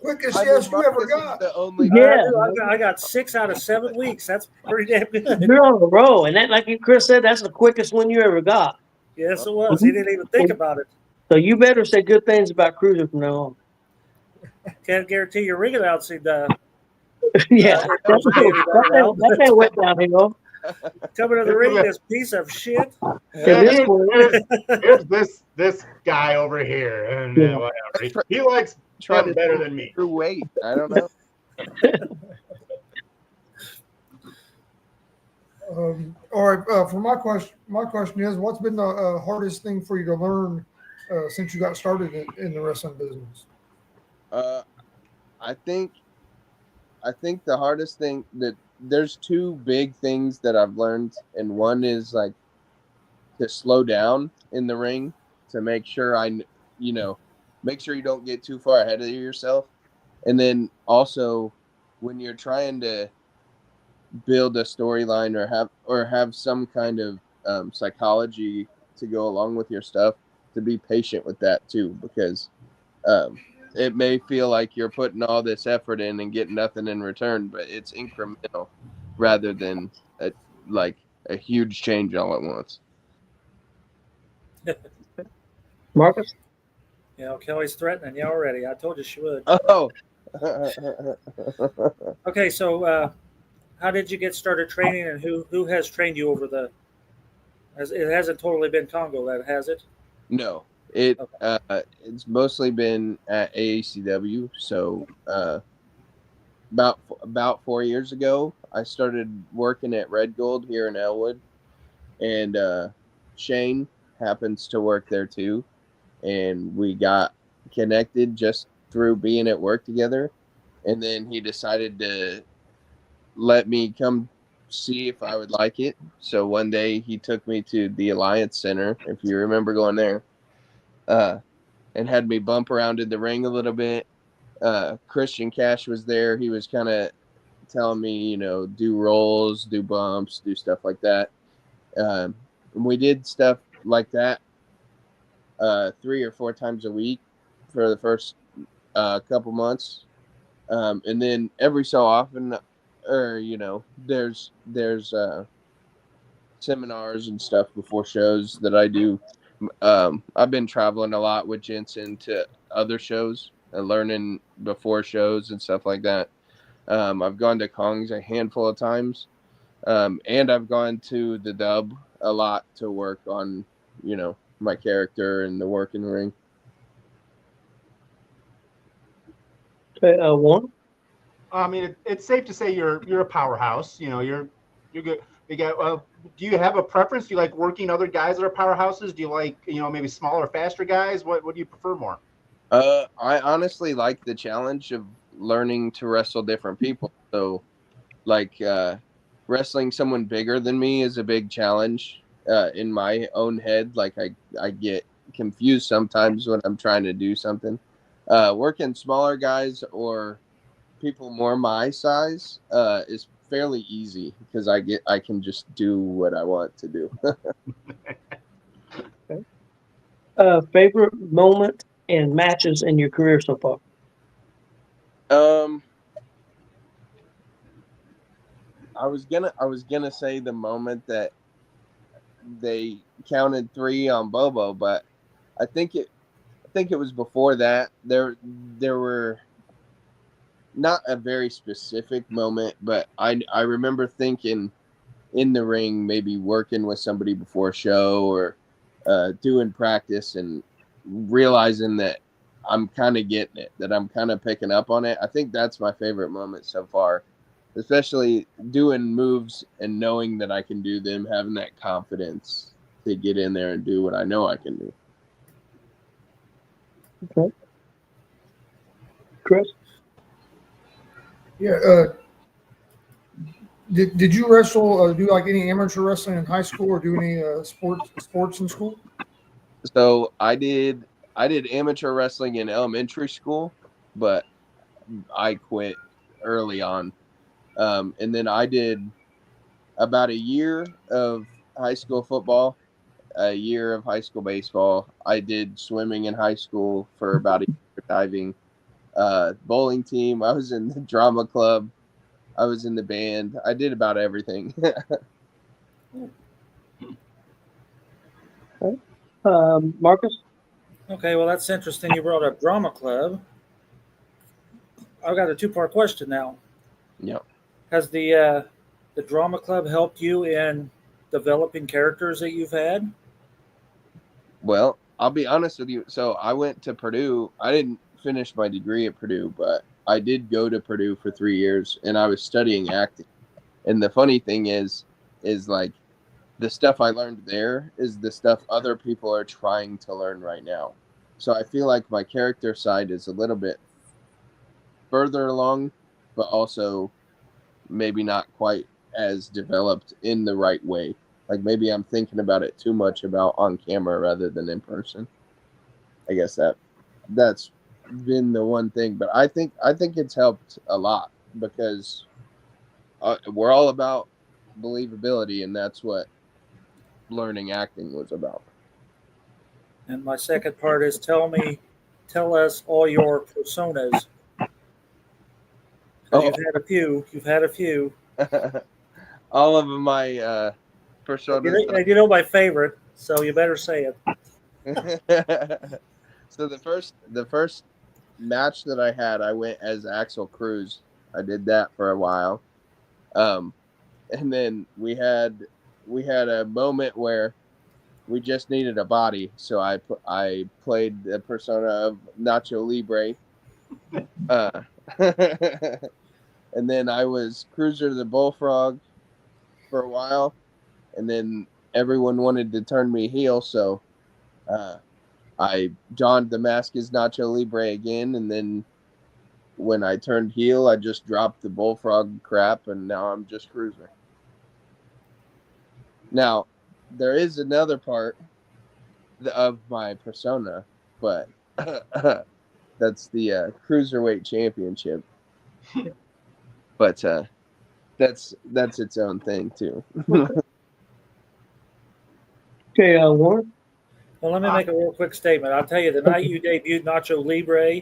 quickest yes you ever got. The only Yeah. I got 6 out of 7 weeks. That's pretty damn good. You're on a roll, and that, like Chris said, that's the quickest one you ever got. Yes, it was. He didn't even think about it. So you better say good things about CRUZER from now on. Can't guarantee your ring announce Yeah, that ain't wet down here, though. coming to the ring, this piece of shit. Here's this guy over here, and whatever. He likes him better than me. True weight. I don't know. All right. For my question is, what's been the hardest thing for you to learn since you got started in the wrestling business? I think I think the hardest thing that there's two big things that I've learned, and one is like to slow down in the ring to make sure make sure you don't get too far ahead of yourself. And then also when you're trying to build a storyline or have some kind of psychology to go along with your stuff, to be patient with that too, because um, it may feel like you're putting all this effort in and getting nothing in return, but it's incremental rather than like a huge change all at once. Marcus? Kelly's threatening you already. I told you she would. Oh. Okay, so how did you get started training, and who has trained you over the? It hasn't totally been Congo, that has it? No, Okay. it's mostly been at AACW. So about 4 years ago, I started working at Red Gold here in Elwood, and Shane happens to work there too, and we got connected just through being at work together, and then he decided to let me come see if I would like it. So one day he took me to the Alliance Center, if you remember going there, and had me bump around in the ring a little bit. Christian Cash was there. He was kind of telling me, do rolls, do bumps, do stuff like that. And we did stuff like that 3 or 4 times a week for the first couple months. And then every so often, there's seminars and stuff before shows that I do. I've been traveling a lot with Jensen to other shows and learning before shows and stuff like that. I've gone to Kongs a handful of times, and I've gone to the Dub a lot to work on, my character and the work in the ring. Okay, Warren? I mean, it's safe to say you're a powerhouse. You're good. You got. Do you have a preference? Do you like working other guys that are powerhouses? Do you like maybe smaller, faster guys? What do you prefer more? I honestly like the challenge of learning to wrestle different people. So, like, wrestling someone bigger than me is a big challenge in my own head. Like, I get confused sometimes when I'm trying to do something. Working smaller guys or people more my size is fairly easy because I can just do what I want to do. Favorite moment and matches in your career so far? I was gonna say the moment that they counted 3 on Bobo, but I think it was before that. There were not a very specific moment, but I remember thinking in the ring, maybe working with somebody before a show or doing practice, and realizing that I'm kind of getting it, that I'm kind of picking up on it. I think that's my favorite moment so far, especially doing moves and knowing that I can do them, having that confidence to get in there and do what I know I can do. Okay. Chris? Yeah. Did you wrestle? Do like any amateur wrestling in high school, or do any sports in school? So I did amateur wrestling in elementary school, but I quit early on. And then I did about a year of high school football, a year of high school baseball. I did swimming in high school for about a year, diving, bowling team. I was in the drama club. I was in the band. I did about everything. Okay. Marcus? Okay, well, that's interesting. You brought up drama club. I've got a 2-part question now. Yeah. Has the drama club helped you in developing characters that you've had? Well, I'll be honest with you. So I went to Purdue. I didn't finish my degree at Purdue, but I did go to Purdue for 3 years, and I was studying acting. And the funny thing is like the stuff I learned there is the stuff other people are trying to learn right now. So I feel like my character side is a little bit further along but also maybe not quite as developed in the right way. Like maybe I'm thinking about it too much about on camera rather than in person. I guess that's been the one thing, but I think it's helped a lot because we're all about believability, and that's what learning acting was about. And my second part is tell us all your personas. 'Cause Oh. you've had a few. You've had a few. All of my personas. You know my favorite, so you better say it. So the first match that I had, I went as Axel Cruz. I did that for a while, and then we had a moment where we just needed a body, so I played the persona of Nacho Libre, and then I was Cruiser the Bullfrog for a while, and then everyone wanted to turn me heel, so I donned the mask as Nacho Libre again, and then when I turned heel, I just dropped the Bullfrog crap, and now I'm just Cruiser. Now, there is another part of my persona, but that's the Cruiserweight Championship. But that's its own thing, too. Okay, Warren. Well, let me make a real quick statement. I'll tell you, the night you debuted Nacho Libre,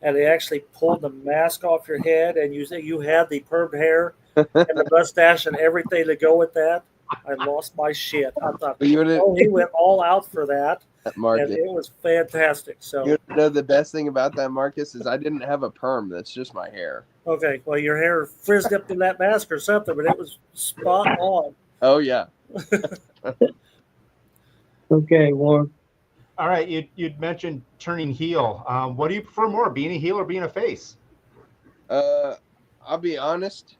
and they actually pulled the mask off your head, and you had the permed hair and the mustache and everything to go with that, I lost my shit. I thought, he went all out for that, Marcus. and it was fantastic. So, you know, the best thing about that, Marcus, is I didn't have a perm. That's just my hair. Okay, well, your hair frizzed up in that mask or something, but it was spot on. Oh, yeah. Okay, Warren. All right, you'd mentioned turning heel. What do you prefer more, being a heel or being a face? I'll be honest.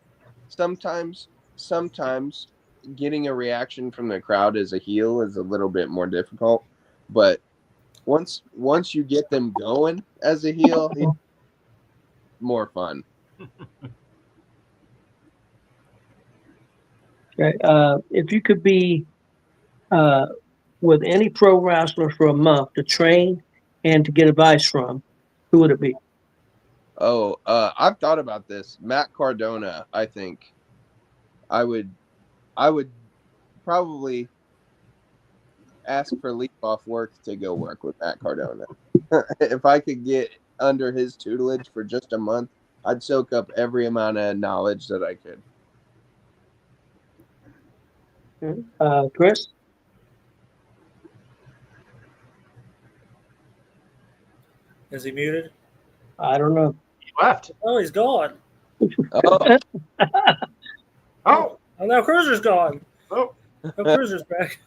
Sometimes getting a reaction from the crowd as a heel is a little bit more difficult, but once you get them going as a heel, it's more fun. Okay, if you could be with any pro wrestler for a month to train and to get advice from, who would it be? Oh, I've thought about this. Matt Cardona, I think. I would probably ask for leave off work to go work with Matt Cardona. If I could get under his tutelage for just a month, I'd soak up every amount of knowledge that I could. Chris? Is he muted? I don't know. He left. Oh, he's gone. Oh. Oh. Oh, now Cruzer's gone. Oh. No, Cruzer's back.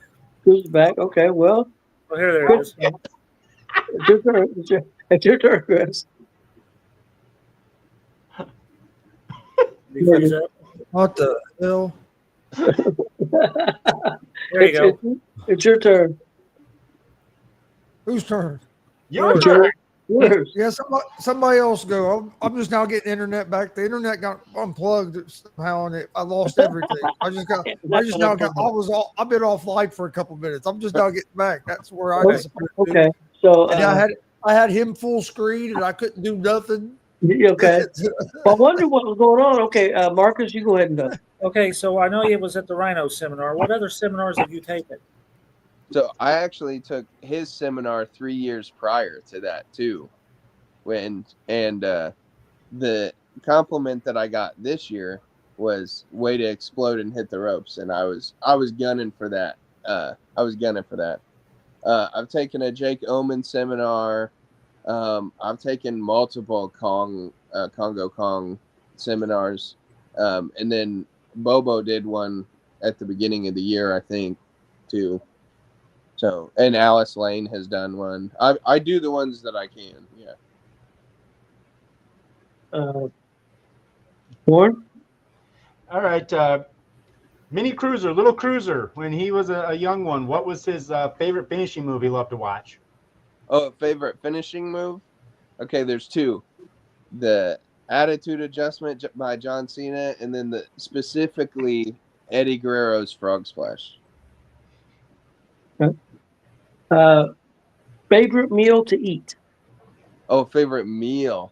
Cruzer's back. Okay, well. Oh, there it is. It's your turn. It's your turn, Chris. What the hell? There you go. It's your turn. Whose turn? Your Yours. turn. Yours. Yeah, somebody else go. I'm just now getting internet back. The internet got unplugged somehow, and I lost everything. I've been offline for a couple minutes. I'm just now getting back. That's where I disappeared. Okay, so and I had him full screen, and I couldn't do nothing. Okay. I wonder what was going on. Okay, Marcus, you go ahead and go. Okay, so I know you was at the Rhino seminar. What other seminars have you taken? So I actually took his seminar 3 years prior to that too, the compliment that I got this year was way to explode and hit the ropes, and I was gunning for that. I've taken a Jake Omen seminar. I've taken multiple Congo Kong seminars, and then Bobo did one at the beginning of the year, I think, too. So, and Alice Lane has done one. I do the ones that I can. Yeah. Warren? All right. Mini Cruiser, Little Cruiser, when he was a young one, what was his favorite finishing move he loved to watch? Oh, favorite finishing move? Okay, there's two. The Attitude Adjustment by John Cena, and then specifically Eddie Guerrero's Frog Splash. Favorite meal to eat? Oh, favorite meal.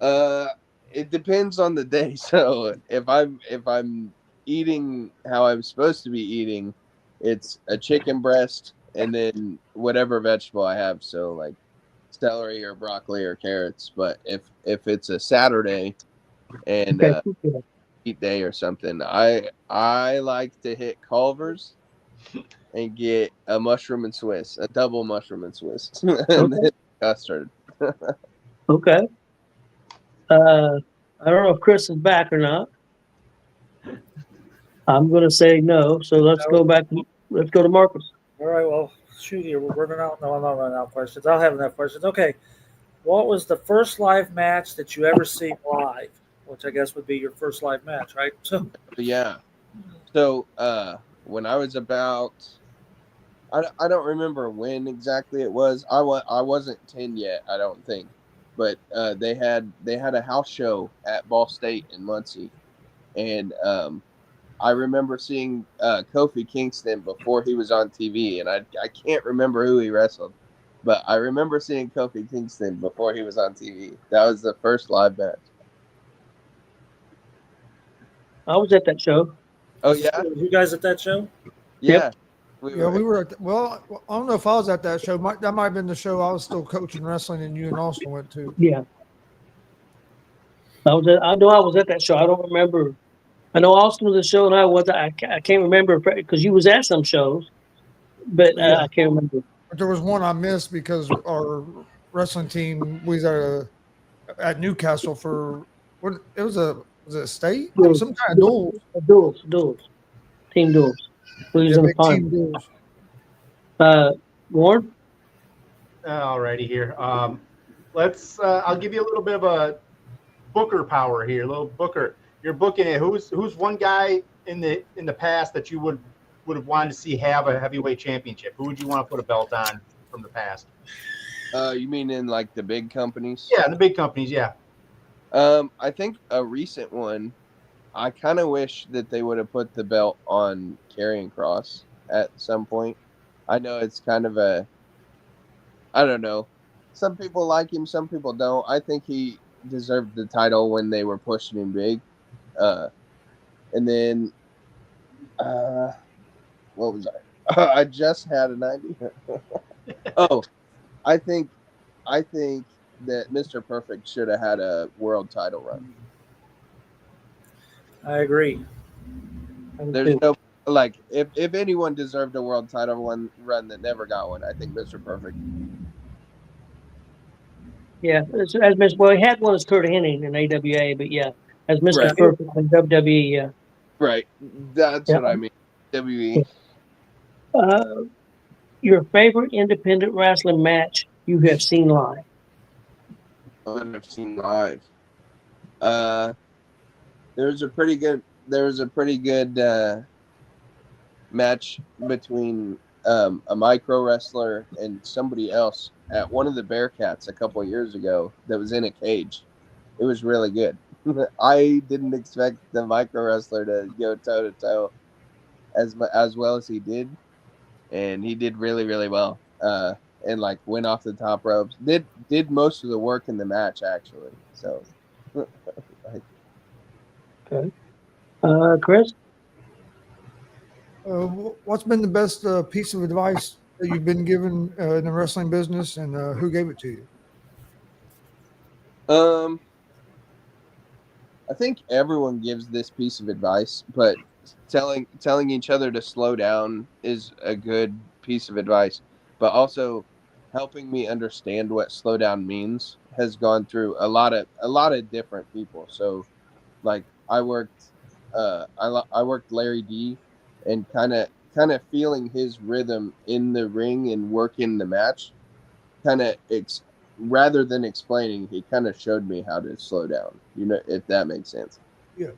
It depends on the day. So if I'm eating how I'm supposed to be eating, it's a chicken breast and then whatever vegetable I have. So like celery or broccoli or carrots. But if it's a Saturday and Okay. cheat day or something, I like to hit Culver's and get a mushroom and Swiss, a double mushroom and Swiss, and then custard. Okay. I don't know if Chris is back or not. I'm going to say no. So let's go back. Let's go to Marcus. All right, well, shoot here. We're running out. No, I'm not running out of questions. I'll have enough questions. Okay. What was the first live match that you ever seen live? Which I guess would be your first live match, right? So, Yeah. So when I was about, I don't remember when exactly it was. I wasn't 10 yet, I don't think. But they had a house show at Ball State in Muncie, and I remember seeing Kofi Kingston before he was on TV, and I can't remember who he wrestled, but I remember seeing Kofi Kingston before he was on TV. That was the first live match. I was at that show. Oh yeah, were you guys at that show? yeah. We were at well, I don't know if I was at that show. That might have been the show I was still coaching wrestling, and you and Austin went to. Yeah. I know I was at that show. I don't remember. I know Austin was at the show, and I was. I can't remember because you was at some shows, but Yeah. I can't remember. But there was one I missed because our wrestling team was at Newcastle for what? It was a state? It was some kind of duels. Duels. Team duels. We was in the Big team final. duels. Warren? Alrighty here. Let's. I'll give you a little bit of a Booker power here. A little Booker. You're booking it. Who's one guy in the past that you would have wanted to see have a heavyweight championship? Who would you want to put a belt on from the past? You mean in like the big companies? Yeah, the big companies. Yeah. I think a recent one. I kind of wish that they would have put the belt on Karrion Kross at some point. I know it's kind of I don't know. Some people like him, some people don't. I think he deserved the title when they were pushing him big. And then, what was I? I just had an idea. Oh, I think that Mr. Perfect should have had a world title run. I agree. There's no like if anyone deserved a world title run that never got one, I think Mr. Perfect. Yeah, as Mr. Well, he had one as Kurt Hennig in AWA, but yeah, as Mr. Right. Perfect in WWE, yeah. Right, that's what I mean. WWE. Your favorite independent wrestling match you have seen live? I've seen live. There was a pretty good match between a micro wrestler and somebody else at one of the Bearcats a couple of years ago that was in a cage. It was really good. I didn't expect the micro wrestler to go toe to toe as well as he did, and he did really, really well. And like went off the top ropes. Did most of the work in the match actually. So. Okay. Chris? What's been the best piece of advice that you've been given in the wrestling business, and who gave it to you? I think everyone gives this piece of advice, but telling each other to slow down is a good piece of advice. But also helping me understand what slow down means has gone through a lot of different people. So, like I worked Larry D, and kind of feeling his rhythm in the ring and working the match. Rather than explaining, he kind of showed me how to slow down. You know, if that makes sense. Yeah.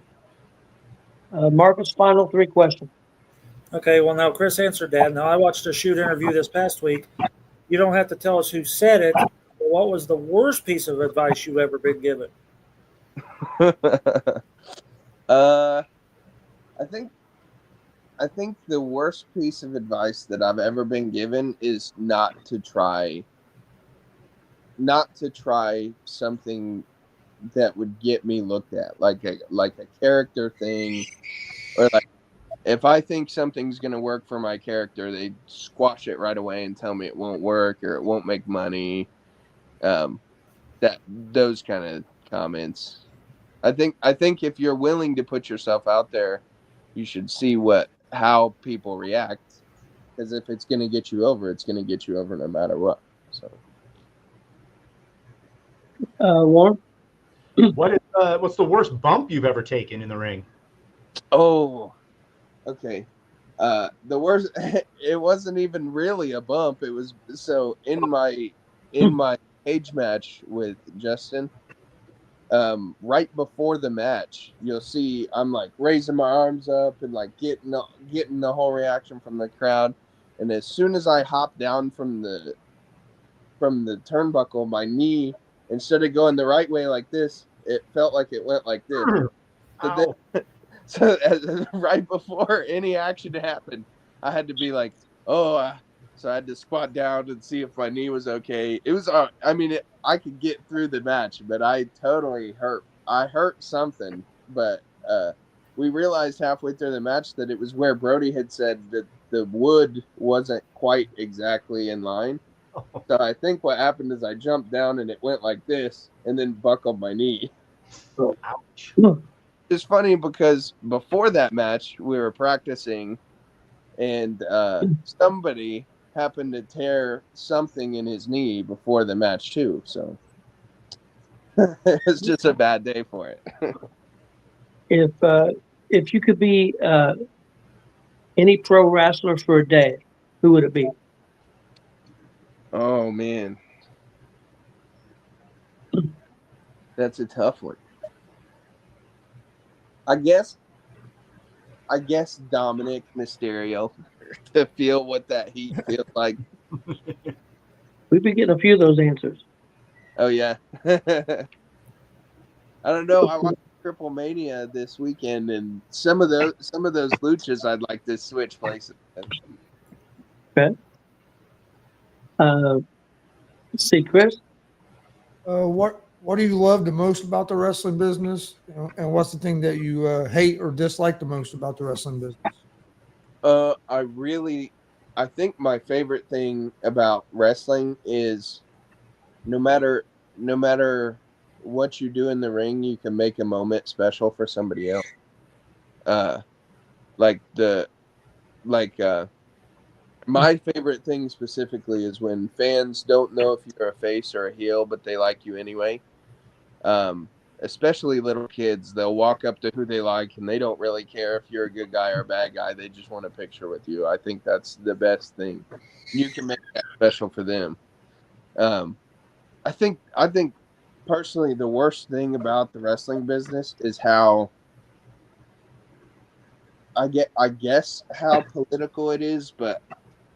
Marcus, final 3 questions. Okay, well, now Chris answered that. Now, I watched a shoot interview this past week. You don't have to tell us who said it, but what was the worst piece of advice you've ever been given? I think the worst piece of advice that I've ever been given is not to try something that would get me looked at, like a character thing, or like if I think something's gonna work for my character, they squash it right away and tell me it won't work or it won't make money. That those kind of comments. I think if you're willing to put yourself out there, you should see how people react. Because if it's gonna get you over, it's gonna get you over no matter what. So, Warren? What's the worst bump you've ever taken in the ring? oh, okay. The worst. It wasn't even really a bump. It was so in my cage match with Justin. Right before the match, you'll see I'm like raising my arms up and like getting the whole reaction from the crowd, and as soon as I hopped down from the turnbuckle, my knee, instead of going the right way like this, it felt like it went like this. So, right before any action happened, I had to be like, oh. So I had to squat down and see if my knee was okay. It was, I could get through the match, but I totally hurt. I hurt something, but we realized halfway through the match that it was where Brody had said that the wood wasn't quite exactly in line. So I think what happened is I jumped down and it went like this and then buckled my knee. Ouch. It's funny because before that match, we were practicing and somebody happened to tear something in his knee before the match too. So it's just a bad day for it. If you could be any pro wrestler for a day, who would it be? Oh man, that's a tough one. I guess Dominic Mysterio to feel what that heat feels like. We've been getting a few of those answers. Oh yeah. I don't know. I watched Triple Mania this weekend, and some of those luchas I'd like to switch places with. Okay. Let's see, Chris. What do you love the most about the wrestling business, and what's the thing that you hate or dislike the most about the wrestling business? I think my favorite thing about wrestling is no matter what you do in the ring, you can make a moment special for somebody else. My favorite thing specifically is when fans don't know if you're a face or a heel, but they like you anyway. Especially little kids, they'll walk up to who they like and they don't really care if you're a good guy or a bad guy. They just want a picture with you. I think that's the best thing. You can make that special for them. I think personally the worst thing about the wrestling business is how I guess how political it is, but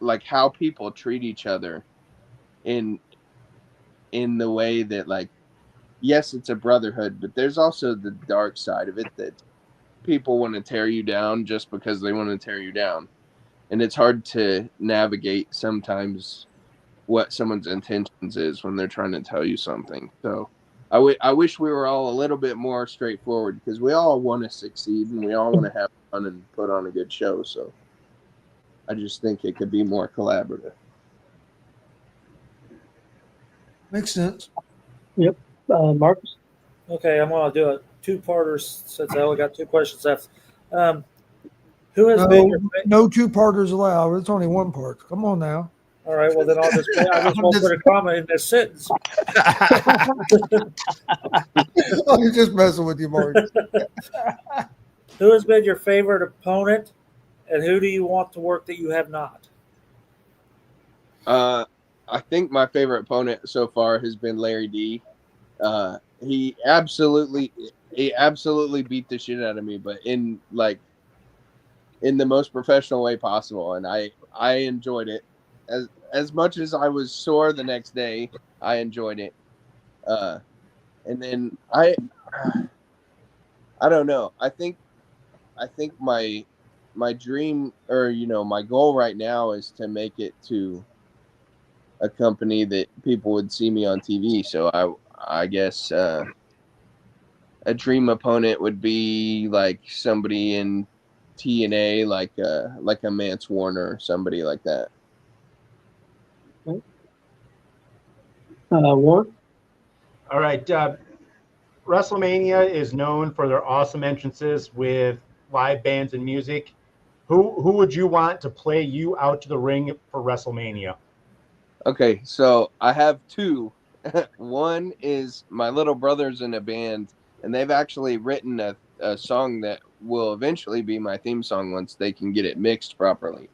like how people treat each other in the way that, like, yes, it's a brotherhood, but there's also the dark side of it that people want to tear you down just because they want to tear you down. And it's hard to navigate sometimes what someone's intentions is when they're trying to tell you something. So I wish we were all a little bit more straightforward, because we all want to succeed and we all want to have fun and put on a good show. So I just think it could be more collaborative. Makes sense. Yep. Marcus. Okay, I'm going to do a two-parter since I only got two questions left. Who has been your No two-parters allowed. It's only one part. Come on now. All right, well then I just won't put a comma in this sentence. I'm just messing with you, Mark. Who has been your favorite opponent, and who do you want to work that you have not? I think my favorite opponent so far has been Larry D. He absolutely beat the shit out of me, but in the most professional way possible, and I enjoyed it. As much as I was sore the next day, I enjoyed it. And then I don't know. I think my dream, or my goal right now is to make it to a company that people would see me on TV. So I guess a dream opponent would be like somebody in TNA, like a Mance Warner or somebody like that. Warren? All right. WrestleMania is known for their awesome entrances with live bands and music. Who would you want to play you out to the ring for WrestleMania? Okay, so I have two. One is my little brother's in a band, and they've actually written a song that will eventually be my theme song once they can get it mixed properly.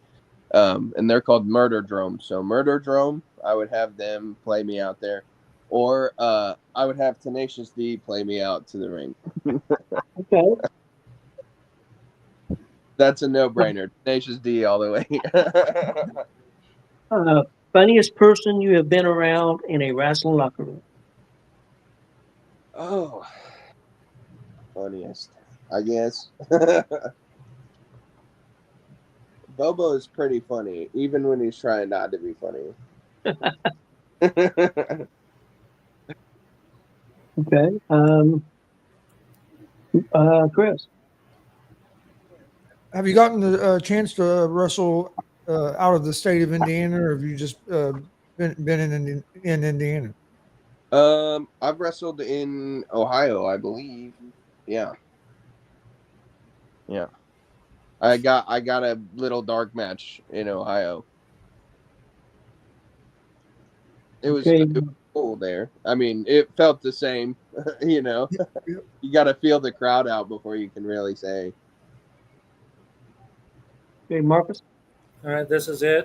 And they're called Murder Drome. So Murder Drome, I would have them play me out there, or I would have Tenacious D play me out to the ring. Okay. That's a no-brainer. Tenacious D all the way. Funniest person you have been around in a wrestling locker room? Oh, funniest, I guess. Bobo is pretty funny, even when he's trying not to be funny. Okay. Chris? Have you gotten the chance to wrestle out of the state of Indiana, or have you just been in Indiana? I've wrestled in Ohio, I believe. Yeah. I got a little dark match in Ohio. It was cool there. I mean, it felt the same. You got to feel the crowd out before you can really say. Okay, Marcus? All right, this is it.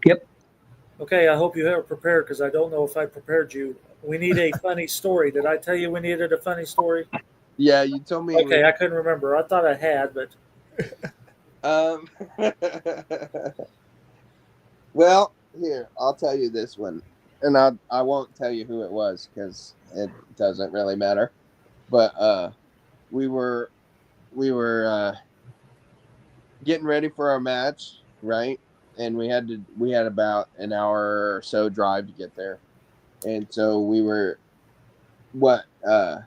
Yep. Okay, I hope you are prepared because I don't know if I prepared you. We need a funny story. Did I tell you we needed a funny story? Yeah, you told me. Okay, I couldn't remember. I thought I had, but. Well, here, I'll tell you this one. And I won't tell you who it was because it doesn't really matter. But we were getting ready for our match, right? And we had about an hour or so drive to get there. And so we were what the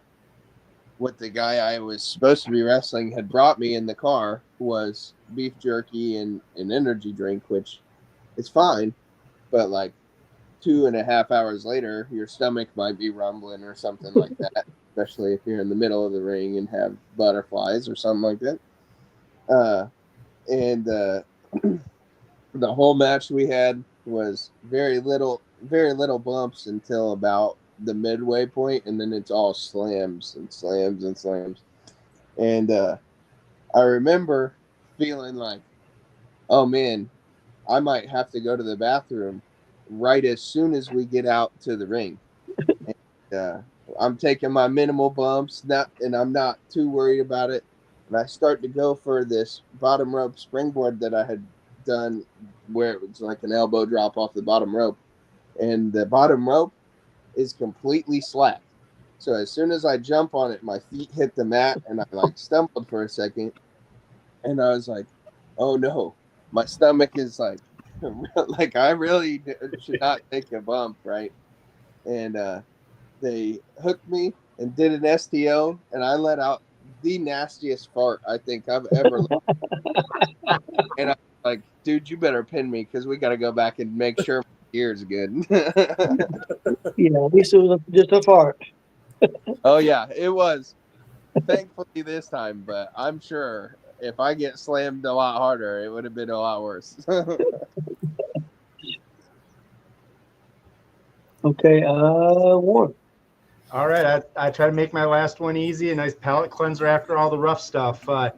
guy I was supposed to be wrestling had brought me in the car was beef jerky and an energy drink, which is fine, but like 2.5 hours later, your stomach might be rumbling or something like that, especially if you're in the middle of the ring and have butterflies or something like that. And the whole match we had was very little bumps until about the midway point, and then it's all slams and slams and slams. And I remember feeling like, oh man, I might have to go to the bathroom right as soon as we get out to the ring. And, I'm taking my minimal bumps, and I'm not too worried about it. And I start to go for this bottom rope springboard that I had done, where it was like an elbow drop off the bottom rope, and the bottom rope is completely slack. So as soon as I jump on it, my feet hit the mat, and I like stumbled for a second, and I was like, "Oh no, my stomach is like, like I really should not take a bump, right?" And they hooked me and did an STO, and I let out the nastiest fart I think I've ever let out. And I was like, dude, you better pin me because we got to go back and make sure my ear's good. Yeah, at least it was just a fart. Oh, yeah, it was. Thankfully this time, but I'm sure if I get slammed a lot harder, it would have been a lot worse. Okay, Warren. All right, I try to make my last one easy, a nice palate cleanser after all the rough stuff. But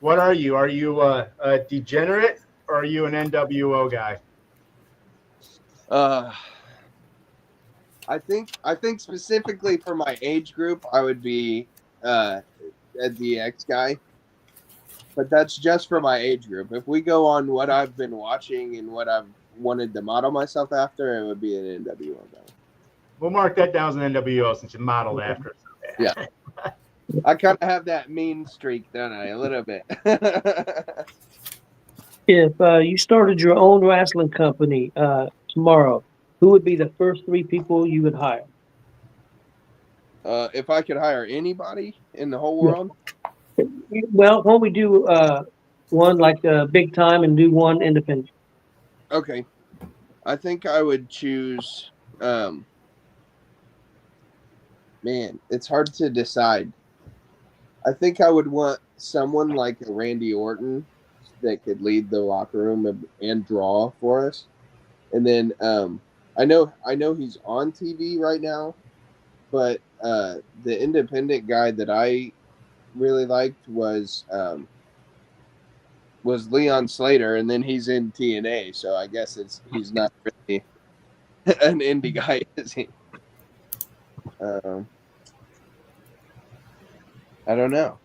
what are you? Are you a degenerate or are you an NWO guy? I think specifically for my age group, I would be a DX guy. But that's just for my age group. If we go on what I've been watching and what I've wanted to model myself after, it would be an NWO guy. We'll mark that down as an NWO since you modeled after it. Yeah. I kind of have that mean streak, don't I? A little bit. If you started your own wrestling company tomorrow, who would be the first 3 people you would hire? If I could hire anybody in the whole Yeah. world, Well, why don't we do one like big time and do one independent? okay. I think I would choose. Man, it's hard to decide. I think I would want someone like a Randy Orton that could lead the locker room and draw for us. And then I know he's on TV right now, but the independent guy that I really liked was Leon Slater, and then he's in TNA, so I guess he's not really an indie guy, is he? I don't know.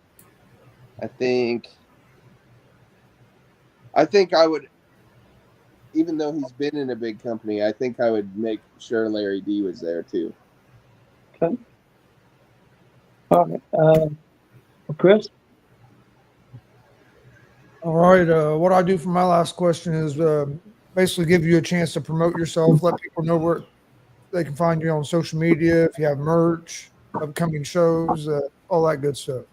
I think I would, even though he's been in a big company, I think I would make sure Larry D was there too. Okay. All right. Chris? All right. What I do for my last question is basically give you a chance to promote yourself, let people know where they can find you on social media, if you have merch, upcoming shows, all that good stuff.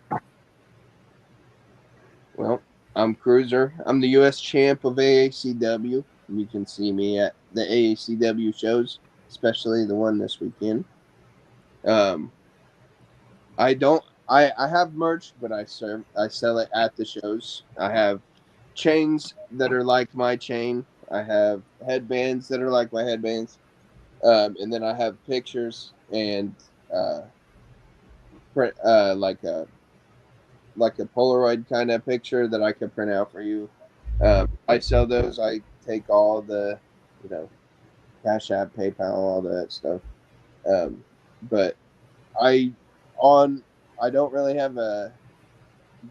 Well, I'm CRUZER. I'm the U.S. champ of AACW. You can see me at the AACW shows, especially the one this weekend. I have merch, but I sell it at the shows. I have chains that are like my chain. I have headbands that are like my headbands. And then I have pictures and print, like a Polaroid kind of picture that I could print out for you. I sell those. I take all the, Cash App, PayPal, all that stuff. But I don't really have a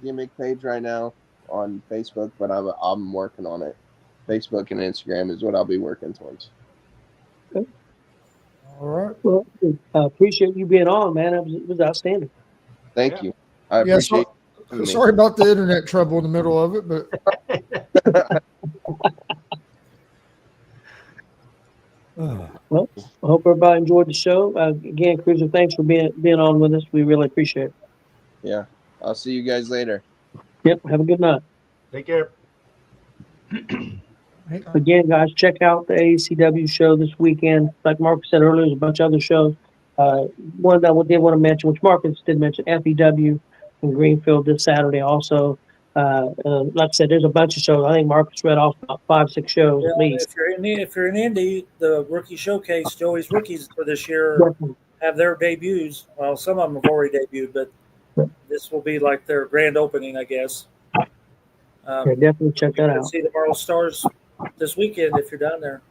gimmick page right now on Facebook, but I'm working on it. Facebook and Instagram is what I'll be working towards. Okay. All right. Well, I appreciate you being on, man. It was outstanding. Thank you. I appreciate it. Sorry about the internet trouble in the middle of it, but Well, I hope everybody enjoyed the show. Again, CRUZER, thanks for being on with us. We really appreciate it. Yeah. I'll see you guys later. Yep. Have a good night. Take care. Again, guys, check out the AACW show this weekend. Like Marcus said earlier, there's a bunch of other shows. One that I did want to mention, which Marcus did mention, FEW in Greenfield this Saturday also. Like I said, there's a bunch of shows. I think Marcus read off about 5-6 shows at least. If you're in Indy, the rookie showcase, Joey's rookies for this year Definitely. have their debuts. Well, some of them have already debuted, but this will be like their grand opening, I guess. Yeah, definitely check that out. See the Marvel Stars this weekend if you're down there.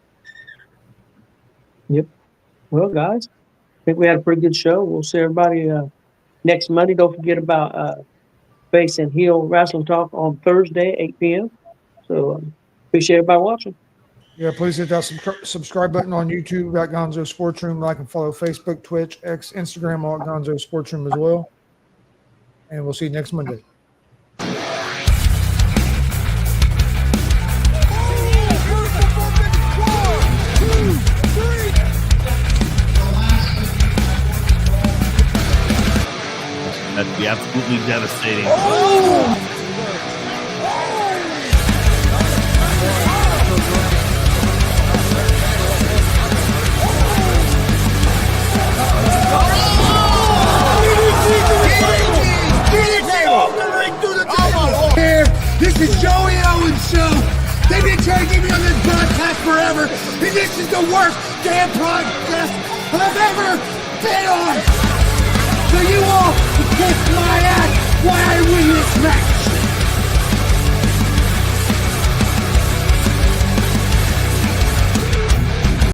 Yep. Well, guys, I think we had a pretty good show. We'll see everybody next Monday. Don't forget about Face and Heel Wrestling Talk on Thursday, 8 p.m. So appreciate everybody watching. yeah, please hit that subscribe button on YouTube at Gonzo'S Sports Room. Like and follow Facebook, Twitch, X, Instagram, all at Gonzo'S Sports Room as well. And we'll see you next Monday. That'd be absolutely devastating. Here, this is Joey Owens' show. They've been trying to get me on this broadcast forever, and this is the worst damn broadcast I've ever been on. So you all can kiss my ass while I win this match.